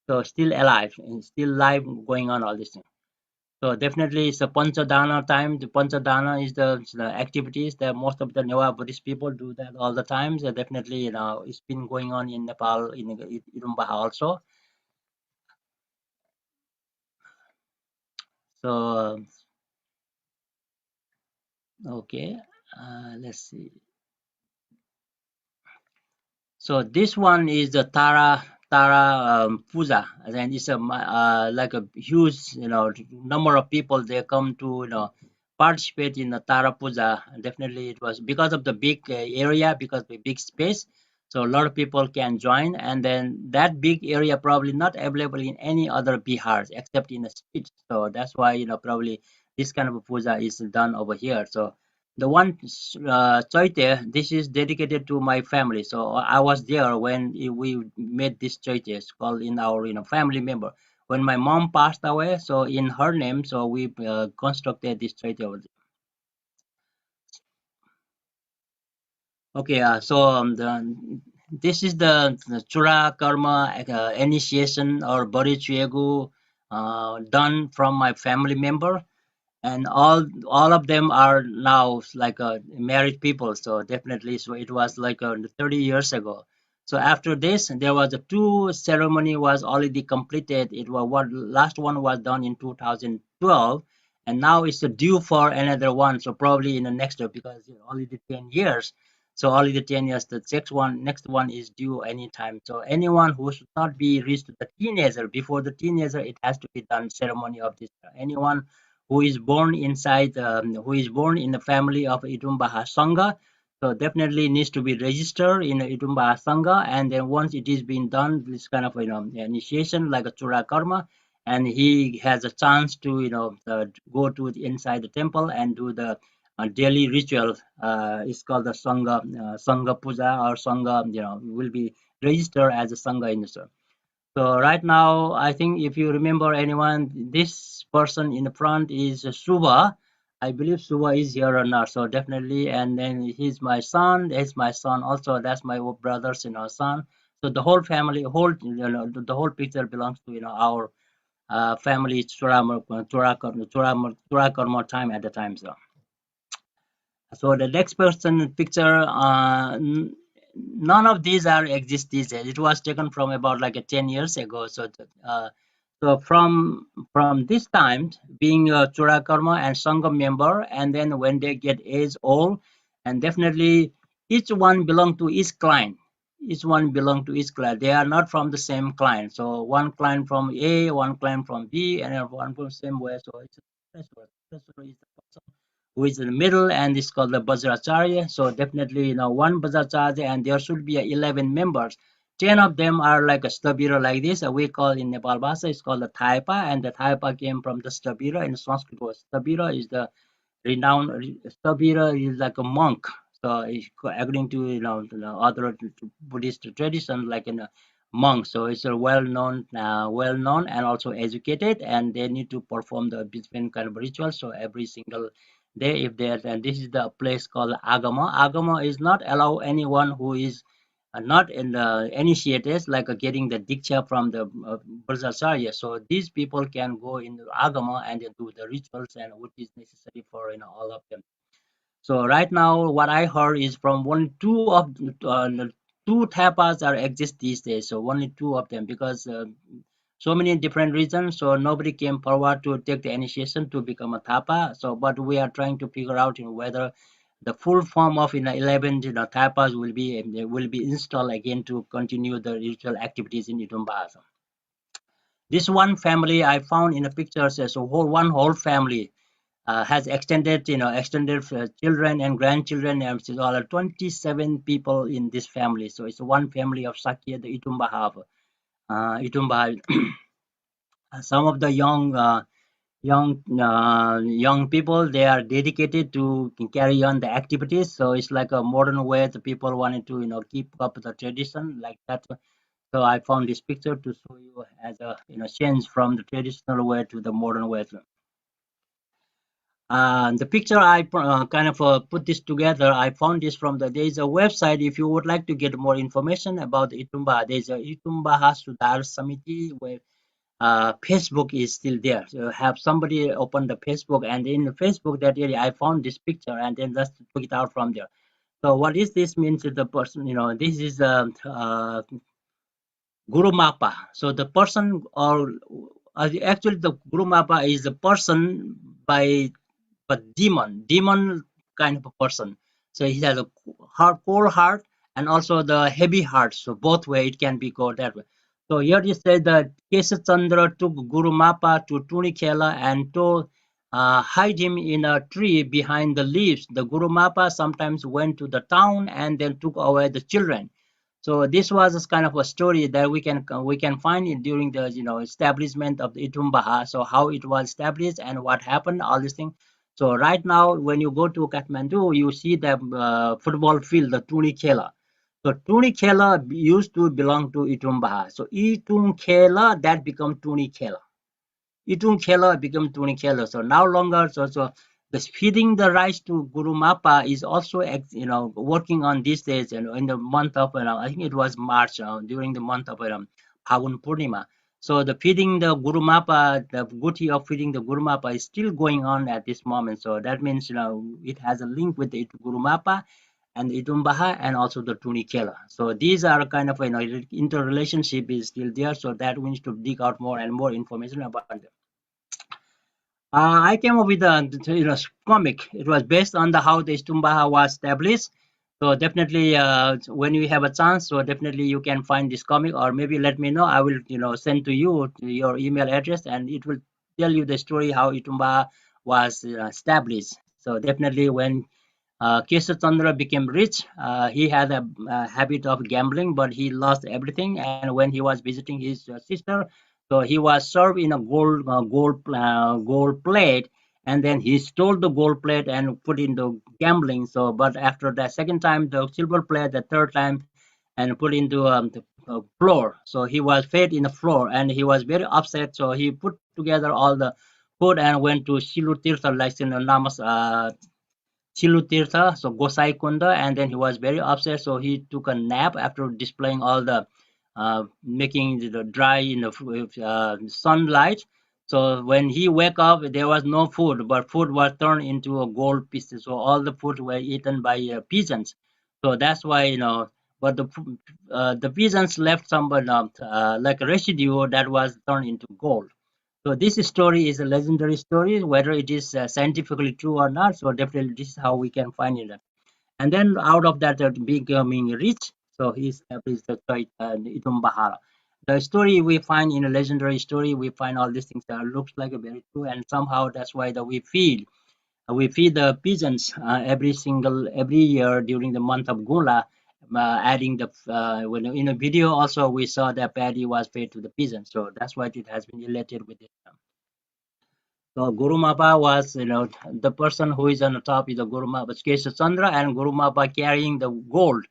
So still alive and still live going on all this thing. So definitely it's a Panchadana time. The Panchadana is the activities that most of the Newah Buddhist people do that all the time. So definitely, it's been going on in Nepal, in Itumbaha also. So, okay, let's see. So this one is the Tara Puja, and it's a like a huge number of people they come to participate in the Tara Puja. Definitely, it was because of the big area, because of the big space. So a lot of people can join, and then that big area probably not available in any other Bihars except in the street. So that's why probably this kind of a puja is done over here. So the one choite, this is dedicated to my family. So I was there when we made this choite called in our family member. When my mom passed away, so in her name, so we constructed this choite over there. Okay, so this is the Chura Karma initiation or Bari Chuegu done from my family member, and all of them are now like married people. So definitely, so it was like 30 years ago. So after this, there was a two ceremony was already completed. It was what last one was done in 2012, and now it's due for another one. So probably in the next year because already 10 years. So only the 10 years. The next one is due anytime. So anyone who should not be reached the teenager, before the teenager, it has to be done ceremony of this. Anyone who is born inside, who is born in the family of Itumbaha Sangha, so definitely needs to be registered in Itumbaha Sangha, and then once it is being done, this kind of initiation like a Chura Karma, and he has a chance to go to inside the temple and do the daily ritual. It's called the Sangha Puja, or Sangha, will be registered as a Sangha in the church. So right now, I think if you remember anyone, this person in the front is Suba. I believe Suba is here or not. So definitely, and then he's my son. He's my son also. That's my brother's son. So the whole family, the whole picture belongs to our family Churakarma time at the time. So the next person picture, none of these are exist these days. It was taken from about like 10 years ago. So from this time, being a Churakarma and Sangha member, and then when they get age old, and definitely each one belong to each client. Each one belong to each client. They are not from the same client. So one client from A, one client from B, and one from the same way. So it's a treasurer is the person who is in the middle, and it's called the Bajracharya. So definitely, one Bajracharya, and there should be 11 members. 10 of them are like a stabira like this. We call in Nepal Bhasa, it's called the Thaipa, and the Thaipa came from the stabira. In Sanskrit, stabira is the renowned. Stabira is like a monk. So according to other Buddhist tradition, like in a monk. So it's a well-known, and also educated, and they need to perform the different kind of rituals. So every single day, if they and this is the place called Agama. Agama is not allow anyone who is not in the initiated, like getting the diksha from the Brahmacharya. So these people can go in the Agama and they do the rituals and what is necessary for all of them. So right now, what I heard is from only two tapas are exist these days. So only two of them, because so many different reasons. So nobody came forward to take the initiation to become a tapa. So, but we are trying to figure out whether the full form of 11 tapas will be installed again to continue the ritual activities in Itumbaha. This one family I found in the pictures as one whole family. Has extended children and grandchildren, and it's all 27 people in this family. So it's one family of Shakya, the Itumbaha. Some of the young people, they are dedicated to carry on the activities. So it's like a modern way the people wanted to keep up the tradition like that. So I found this picture to show you as a change from the traditional way to the modern way. The picture I kind of put this together. I found this from there is a website. If you would like to get more information about Itumbaha, there's a Itumbaha Sudhar Samiti where Facebook is still there. So have somebody open the Facebook, and in the Facebook that area I found this picture, and then just took it out from there. So what is this means to the person? This is Guru Mappa. So the person, or actually the Guru Mappa is the person by but demon kind of a person. So he has a cold heart and also the heavy heart. So both way it can be go that way. So here you said that Kesha Chandra took Guru Mappa to Tunikela and to hide him in a tree behind the leaves. The Guru Mappa sometimes went to the town and then took away the children. So this was a kind of a story that we can find it during the establishment of the Itumbaha. So how it was established and what happened, all these things. So right now, when you go to Kathmandu, you see the football field, the Tunikela. So Tunikela used to belong to Itumbaha. So Itumkela, that become Tunikela. Itumkela become Tunikela. So now longer, so the feeding the rice to Guru Mappa is also working on these days, in the month of I think it was March, during the month of Phagun Purnima. So the feeding the Guru Mappa, the duty of feeding the Guru Mappa is still going on at this moment. So that means it has a link with the Guru Mappa and the Itumbaha and also the Tunikela. So these are kind of interrelationship is still there. So that we need to dig out more and more information about them. I came up with a comic. It was based on how the Itumbaha was established. So definitely, when you have a chance, so definitely you can find this comic, or maybe let me know. I will, send to you to your email address, and it will tell you the story how Itumba was established. So definitely, when Kesha Chandra became rich, he had a habit of gambling, but he lost everything. And when he was visiting his sister, so he was served in a gold plate, and then he stole the gold plate and put into gambling. So, but after the second time, the silver plate, the third time, and put into the floor. So he was fed in the floor, and he was very upset. So he put together all the food and went to Shilu Tirtha, like Namas. Chilutirtha, so Gosai Kunda, and then he was very upset. So he took a nap after displaying all the making the dry in the sunlight. So when he wake up, there was no food, but food was turned into a gold pieces. So all the food were eaten by pigeons. So that's why but the pigeons left some like a residue that was turned into gold. So this story is a legendary story, whether it is scientifically true or not. So definitely this is how we can find it. And then out of that, becoming rich, so he established the Itumbaha. The story we find in a legendary story, we find all these things that looks like a very true, and somehow that's why that we feed the pigeons every year during the month of Gula, adding the when in a video also we saw that paddy was fed to the pigeons, so that's why it has been related with it. So Guru Mapa was, the person who is on the top is the Guru Mapa, Kesha Chandra, and Guru Mapa carrying the gold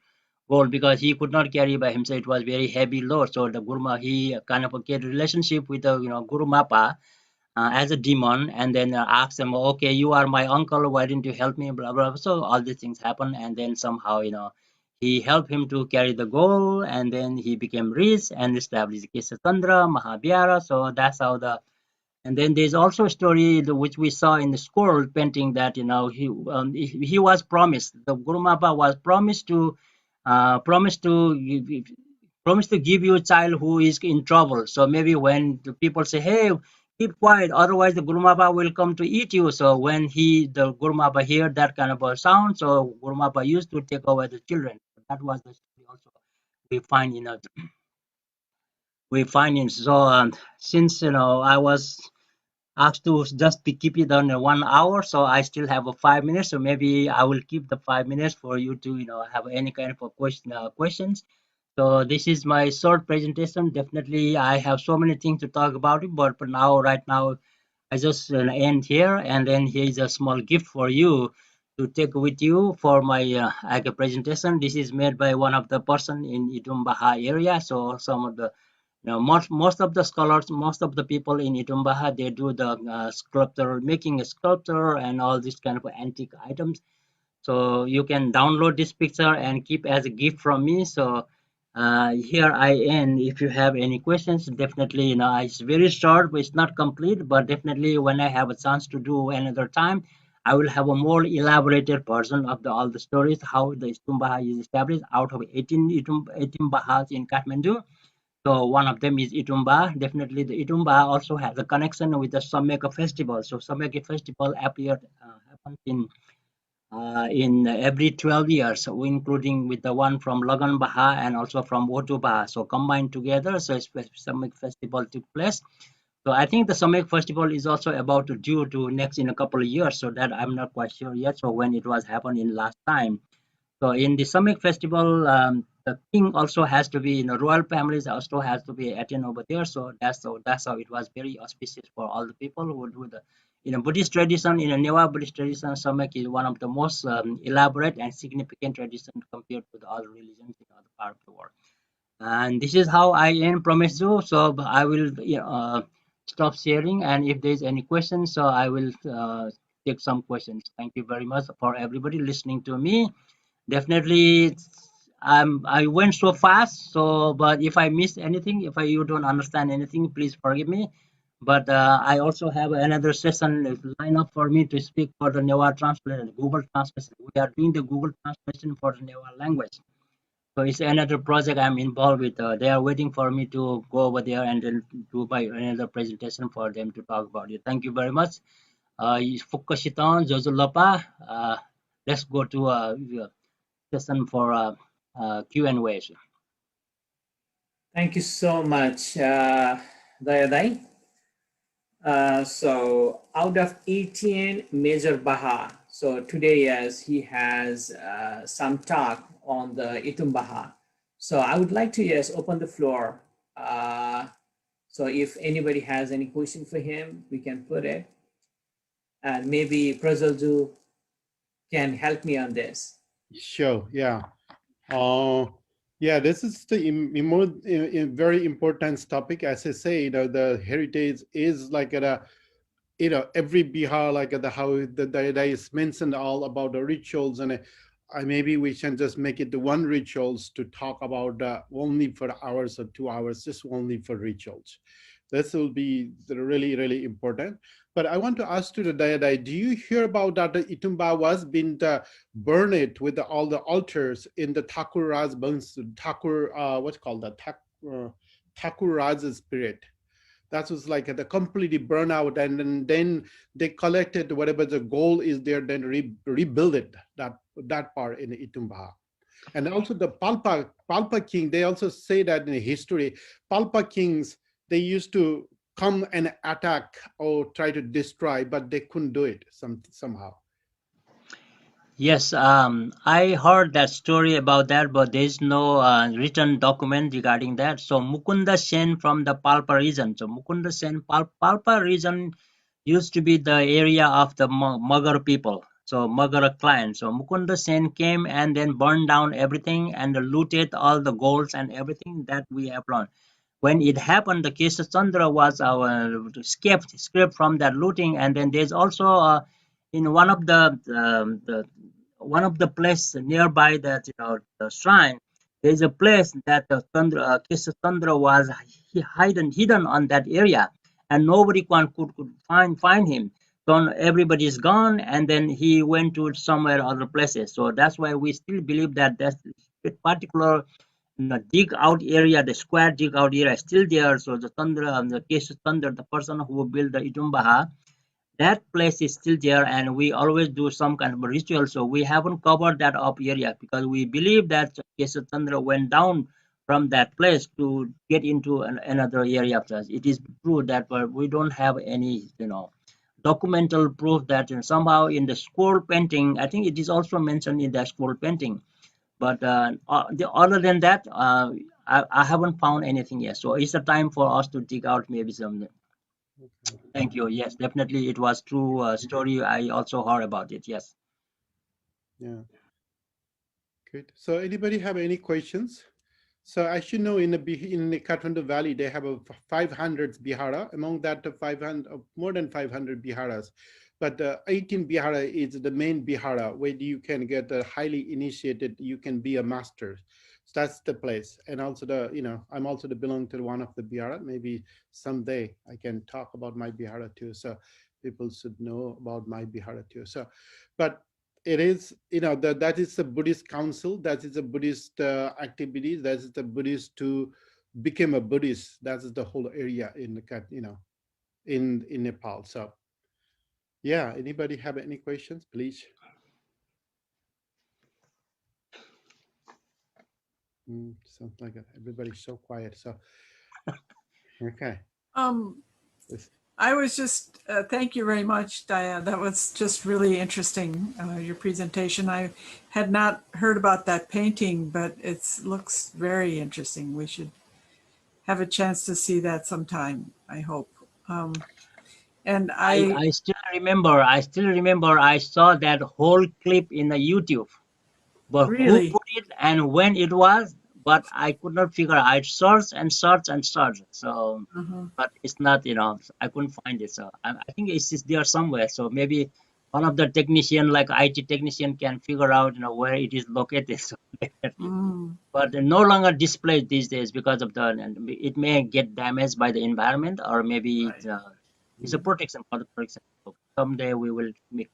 because he could not carry by himself. It was very heavy load. So the Guru Mapa, he kind of get relationship with the, Guru Mapa as a demon, and then asked him, okay, you are my uncle, why didn't you help me? Blah, blah. So all these things happen, and then somehow, he helped him to carry the gold, and then he became rich and established Kesha Chandra, Mahabhyara. So that's how the and then there's also a story which we saw in the scroll painting that he was promised. The Guru Mapa was promised to give you a child who is in trouble. So maybe when the people say, "Hey, keep quiet, otherwise the Guru Mapa will come to eat you." So when the Guru Mapa heard that kind of a sound, so Guru Mapa used to take away the children. That was the story also we find in so since I was asked to just keep it on 1 hour, so I still have a 5 minutes. So maybe I will keep the 5 minutes for you to have any kind of a questions. So this is my short presentation. Definitely, I have so many things to talk about it, but for now, right now, I just end here, and then here is a small gift for you to take with you for my presentation. This is made by one of the person in Itumbaha area. So some of the most of the scholars, most of the people in Itumbaha, they do the sculptor, making a sculpture and all these kind of antique items. So you can download this picture and keep as a gift from me. So here I end. If you have any questions, definitely, it's very short, but it's not complete. But definitely, when I have a chance to do another time, I will have a more elaborated version of all the stories, how the Itumbaha is established out of 18 Itumbahas in Kathmandu. So one of them is Itumba. Definitely, the Itumba also has a connection with the Sameka festival. So Sameka festival happens in every 12 years, so including with the one from Lagan Baha and also from Wotu Baha. So combined together, so Sameka festival took place. So I think the Sameka festival is also about to due to next in a couple of years. So that I'm not quite sure yet. So when it was happening last time. So in the Summit Festival, the king also has to be, royal families also has to be attend over there. So that's how it was very auspicious for all the people who do the, in a Buddhist tradition, in a Newah Buddhist tradition, Summit is one of the most elaborate and significant traditions compared to the other religions in other part of the world. And this is how I end promise you. So I will stop sharing, and if there's any questions, so I will take some questions. Thank you very much for everybody listening to me. Definitely, I went so fast. So, but if I miss anything, if you don't understand anything, please forgive me. But I also have another session lined up for me to speak for the Newah translation, Google translation. We are doing the Google translation for the Newah language. So it's another project I'm involved with. They are waiting for me to go over there and then do my another presentation for them to talk about it. Thank you very much. Fukasiton, Jojo Lopa. Let's go to session for Q&A. Thank you so much, Daya. So out of 18 major Baha, so today, yes, he has some talk on the Itumbaha. So I would like to, yes, open the floor. So if anybody has any question for him, we can put it. And maybe Prajwalju can help me on this. Sure. Yeah. Yeah, this is the very important topic. As I say, the heritage is like every Bihar, like how the is mentioned all about the rituals, and maybe we can just make it the one rituals to talk about only for hours or 2 hours, just only for rituals. This will be really, really important. But I want to ask to the Daya, do you hear about that the Itumba was being burned with all the altars in the Thakur Raj Thakur, what's called that? Thakur Raj's spirit? That was like the completely burnout, and then they collected whatever the goal is there, then rebuild it, that part in Itumbaha. And also the Palpa king, they also say that in history, Palpa kings, they used to come and attack or try to destroy, but they couldn't do it somehow. Yes, I heard that story about that, but there is no written document regarding that. So Mukunda Sen from the Palpa region. So Mukunda Sen, Palpa region used to be the area of the Magar people. So Magar clan. So Mukunda Sen came and then burned down everything and looted all the golds and everything that we have learned. When it happened, the Kesha Chandra was escaped from that looting, and then there's also in one of the place nearby that the shrine, there is a place that Kesha Chandra was hidden on that area, and nobody could find him. So everybody is gone, and then he went to somewhere other places. So that's why we still believe that that particular dig out area, the square dig out area is still there. So the Tandra, the Kesha Tandra, the person who built the Itumbaha, that place is still there, and we always do some kind of a ritual. So we haven't covered that up area because we believe that Kesha Tandra went down from that place to get into another area of us. It is true that, but we don't have any, documental proof that somehow in the scroll painting, I think it is also mentioned in the scroll painting. But other than that, I haven't found anything yet. So it's a time for us to dig out maybe something. Okay. Thank you. Yes, definitely it was true story. I also heard about it. Yes. Yeah. Good. So anybody have any questions? So as you know, in the Kathmandu Valley, they have a 500 bihara. Among that, 500 more than 500 biharas, but 18 bihara is the main bihara where you can get a highly initiated. You can be a master. So that's the place. And also I'm also belong to one of the bihara. Maybe someday I can talk about my bihara too. So people should know about my bihara too. So, but it is, that is a Buddhist council, that is a Buddhist activity, that is the Buddhist to become a Buddhist. That is the whole area in the in Nepal. So yeah, anybody have any questions, please? Sounds like everybody's so quiet. So okay. I was just, thank you very much, Daya. That was just really interesting, your presentation. I had not heard about that painting, but it looks very interesting. We should have a chance to see that sometime, I hope. And I still remember, I saw that whole clip in the YouTube, but who really, put it and when it was, but I could not figure out. I searched and searched and searched. So, but it's not, I couldn't find it. So I think it's there somewhere. So maybe one of the technician, like IT technician, can figure out, where it is located. So definitely. But no longer displayed these days because of it may get damaged by the environment, or maybe right. it's a protection for the protection. So someday we will make,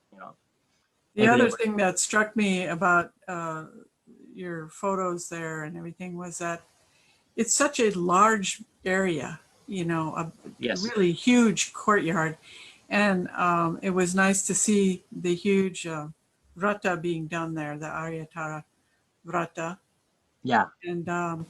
The other thing that struck me about your photos there and everything was that it's such a large area, a yes, really huge courtyard. And it was nice to see the huge rata being done there, the Aryatara Vrata, Yeah. and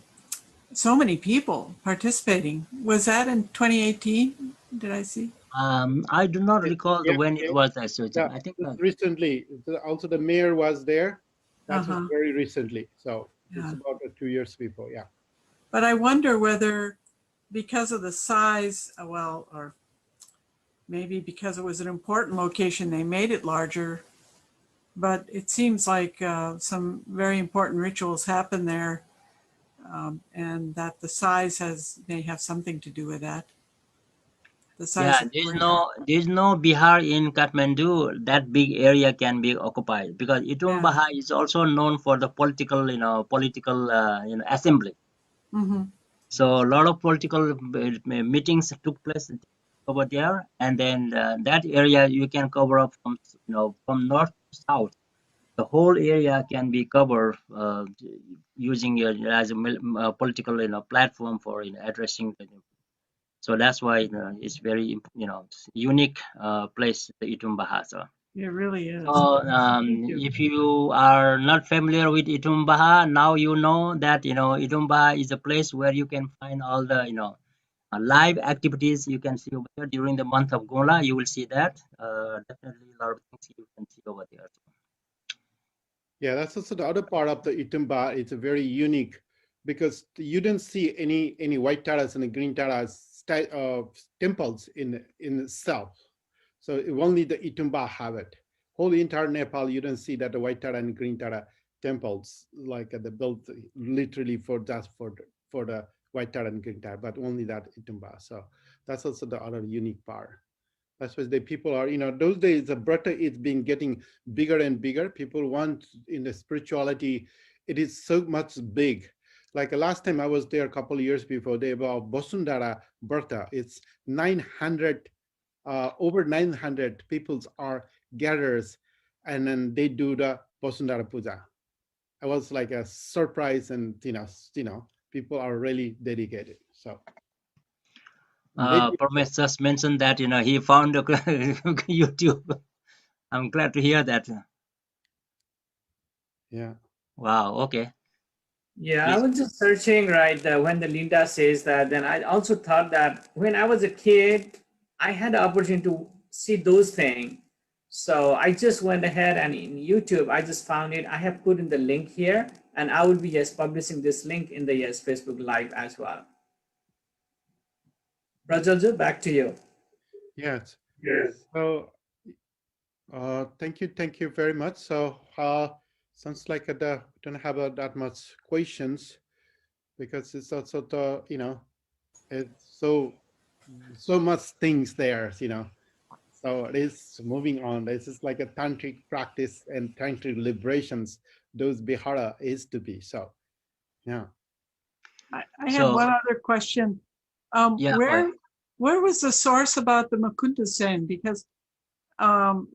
so many people participating. Was that in 2018? Did I see? I do not recall Yeah, when it yeah, was associated. yeah. I think Just recently, also the mayor was there. That was Uh-huh. very recently. So it's Yeah. about 2 years before. Yeah. But I wonder whether because of the size, well, or maybe because it was an important location, they made it larger. But it seems like some very important rituals happen there, and that the size may have something to do with that. The size yeah, of the courtyard. there's no Bihar in Kathmandu. That big area can be occupied because Yeah. Itumbaha is also known for the political, political, assembly. Mm-hmm. So a lot of political meetings took place over there, and then that area you can cover up from, from north to south. The whole area can be covered using as a political, platform for addressing the. So that's why it's very unique place, the Itumbaha. So, It really so is. Thank you. if you are not familiar with Itumbaha, now you know that Itumbaha is a place where you can find all the live activities you can see over there during the month of Gola. You will see that definitely a lot of things you can see over there. Yeah, that's also the other part of the Itumba. It's a very unique because you don't see any white taras and green taras temples in itself. So only the Itumba have it. Whole entire Nepal, you don't see that the white tara and green tara temples like they built literally for just for the white tara and green tara, but only that Itumba. So that's also the other unique part. That's why the people are, those days the Brata is being getting bigger and bigger. People want in the spirituality, it is so much big. Like last time I was there a couple of years before, they about Bosundara Brata. It's 900, over 900 peoples are gatherers, and then they do the Bosundara Puja. It was like a surprise, and people are really dedicated. So they, Parmesh just mentioned that he found a YouTube. I'm glad to hear that. yeah. Wow. Okay. Yeah, I Please. was just searching, right, when the Linda says that, then I also thought that when I was a kid, I had the opportunity to see those things. So I just went ahead and in YouTube, I just found it. I have put in the link here, and I will be just publishing this link in the Facebook Live as well. Rajalju, back to you. Yes. Yes. So thank you very much. So sounds like we don't have that much questions because it's also the it's so much things there. So it is moving on. This is like a tantric practice and tantric liberations. Those Bihara is to be. So yeah. I had So one other question. yeah, go ahead. Where was the source about the Mukunda Sen? Because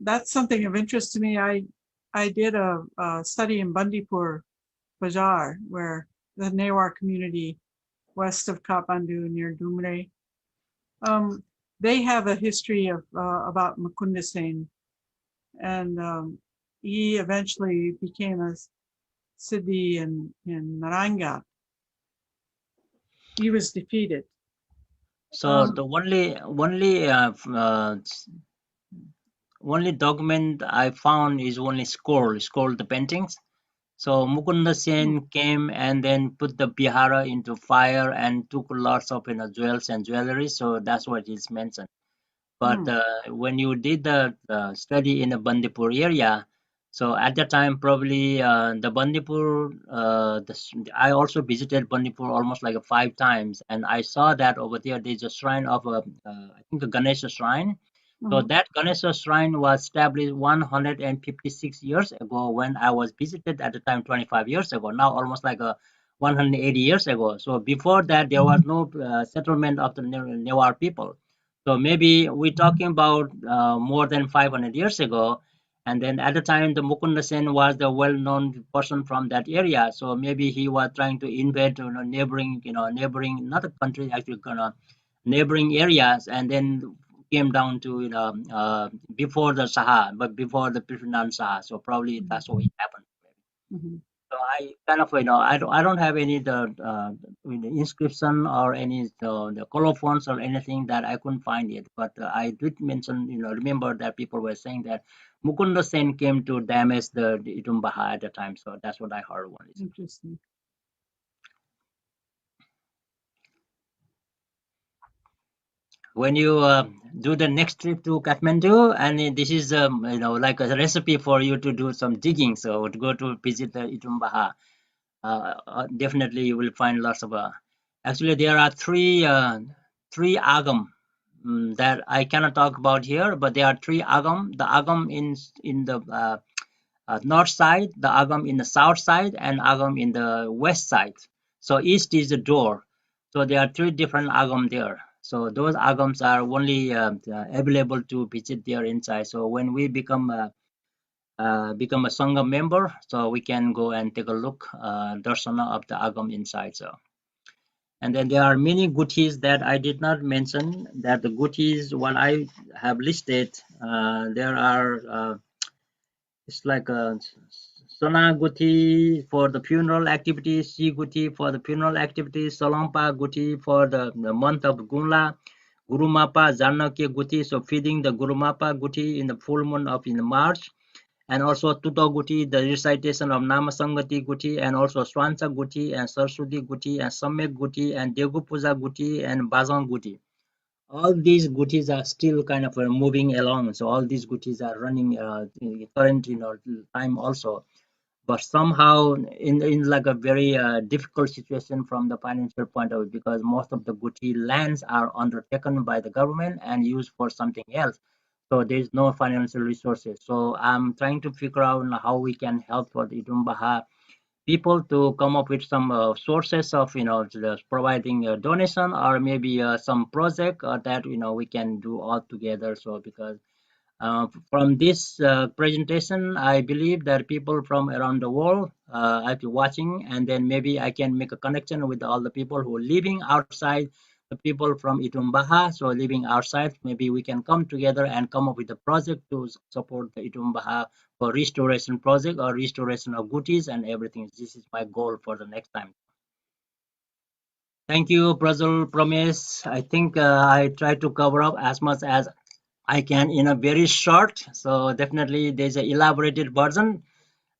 that's something of interest to me. I did a study in Bandipur Bazaar, where the Newar community west of Kathmandu near Dumre. They have a history of about Mukunda Sen, and he eventually became a Siddhi in Naranga. He was defeated. So the only document I found is only scroll the paintings. So Mukunda Sen came and then put the Bihara into fire and took lots of jewels and jewelry. So that's what is mentioned. But when you did the study in the Bandipur area, so at that time probably the Bandipur, I also visited Bandipur almost like 5 times, and I saw that over there there's a shrine of I think a Ganesha shrine. So that Ganesha shrine was established 156 years ago when I was visited at the time 25 years ago. Now almost like 180 years ago. So before that there was no settlement of the Newar people. So maybe we're talking about more than 500 years ago. And then at the time, the Mukunda Sen was the well-known person from that area. So maybe he was trying to invade, neighboring, not a country, actually, neighboring areas, and then came down to, before the Saha, but before the Prithviraj Saha. So probably that's what it happened. Mm-hmm. So I kind of, I don't have any inscription or any the colophons or anything that I couldn't find it. But I did mention, remember that people were saying that Mukunda Sen came to damage the Itumbaha at the time. So that's what I heard only. Interesting. When you do the next trip to Kathmandu, and this is like a recipe for you to do some digging. So to go to visit the Itumbaha. Definitely you will find lots of actually there are three agam that I cannot talk about here, but there are three agam. The agam in the north side, the agam in the south side, and agam in the west side. So east is the door. So there are three different agam there. So those agams are only available to visit there inside. So when we become a Sangha member, so we can go and take a look, darsana of the agam inside. So, and then there are many gutis that I did not mention. That the gutis, what I have listed, there are. It's like a Sona guti for the funeral activities, Si guti for the funeral activities, Salampa guti for the month of Gunla, Gurumapa Janaki guti, so feeding the Gurumapa guti in the full moon of in March, and also Tuto Guti, the recitation of Namasangati Guti, and also Swansa Guti, and Saraswati Guti, and Samek Guti, and Degu Puja Guti, and Bazan Guti. All these gutis are still kind of moving along. So all these gutis are running in current time also. But somehow in like a very difficult situation from the financial point of view, because most of the guti lands are undertaken by the government and used for something else. So there is no financial resources. So I'm trying to figure out how we can help for the Itumbaha people to come up with some sources of just providing a donation, or maybe some project that we can do all together. So because from this presentation, I believe that people from around the world are watching, and then maybe I can make a connection with all the people who are living outside, the people from Itumbaha, so living outside, maybe we can come together and come up with a project to support the Itumbaha for restoration project or restoration of goodies and everything. This is my goal for the next time. Thank you, Brazil Promise. I think I try to cover up as much as I can in a very short. So definitely there's an elaborated version.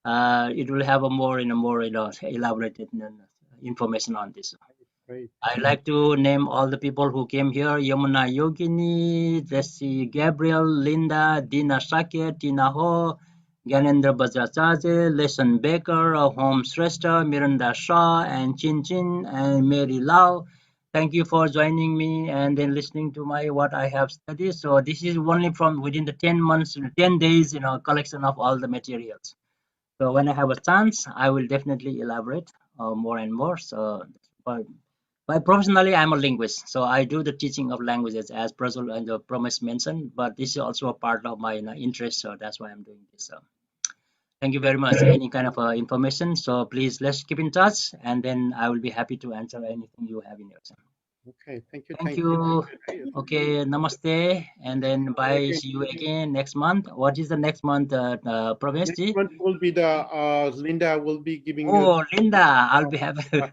It will have a more elaborated information on this. Great. I'd like to name all the people who came here: Yamuna Yogini, Jesse Gabriel, Linda, Dina Shakya, Tina Ho, Gyanendra Bajracharya, Lesson Baker, Home Shrestha, Miranda Shah, and Chin Chin, and Mary Lau. Thank you for joining me and then listening to my what I have studied. So this is only from within the 10 months, 10 days, collection of all the materials. So when I have a chance, I will definitely elaborate more and more. So, but professionally, I'm a linguist, so I do the teaching of languages as Brazil and the Promise mentioned. But this is also a part of my interest, so that's why I'm doing this. So thank you very much. Any kind of information, so please let's keep in touch, and then I will be happy to answer anything you have in your time. Okay, thank you. Thank you. Okay, namaste, and then bye. Okay. See you again next month. What is the next month, Promise? Next month will be the Linda will be giving you. Oh, Linda, I'll be happy.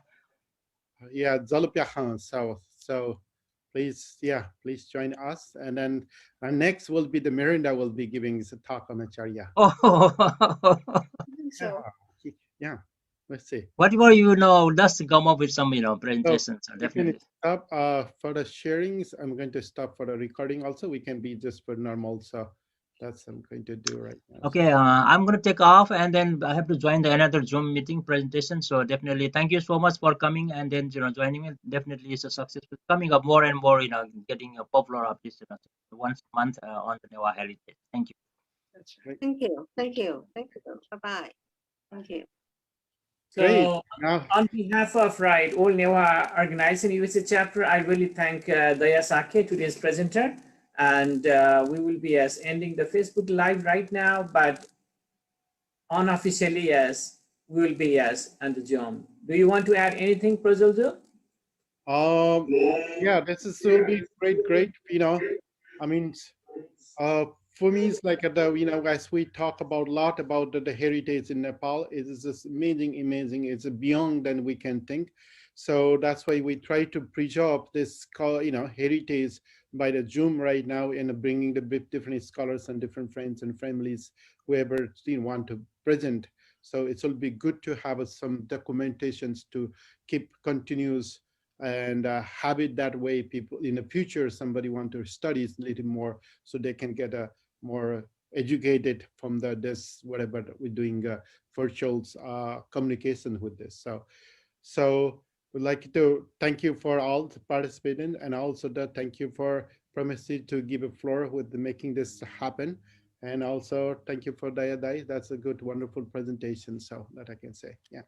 Yeah, Zalupyahan. So please, yeah, please join us. And then next will be the Miranda will be giving us a talk on Acharya. Oh, Yeah, yeah. Let's see. whatever just come up with some presentations. So We definitely. can stop for the sharings. I'm going to stop for the recording also. We can be just for normal. So that's what I'm going to do right now. Okay, I'm going to take off, and then I have to join the another Zoom meeting presentation. So definitely, thank you so much for coming, and then joining me. Definitely, it's a success. It's coming up more and more. Getting popular of this once a month on the Newah Heritage. Thank you. That's right. Thank you. Thank you. Thank you. Bye-bye. Thank you. So on behalf of All Newah Organizing USA chapter, I really thank Daya Sakya, today's presenter. And we will be ending the Facebook Live right now, but unofficially, yes, we will be on the Zoom. Do you want to add anything, Prozulzu? Yeah, this is will be great. I mean, for me, it's like as we talk about a lot about the heritage in Nepal, it is just amazing. It's beyond than we can think. So that's why we try to preserve this, heritage by the Zoom right now, and bringing the different scholars and different friends and families, whoever want to present. So it will be good to have some documentations to keep continuous and have it that way. People in the future, somebody want to study a little more, so they can get a more educated from this whatever we're doing virtual communication with this. So we'd like to thank you for all the participating, and also thank you for promising to give a floor with making this happen. And also thank you for Daya. That's a good, wonderful presentation. So that I can say, yeah.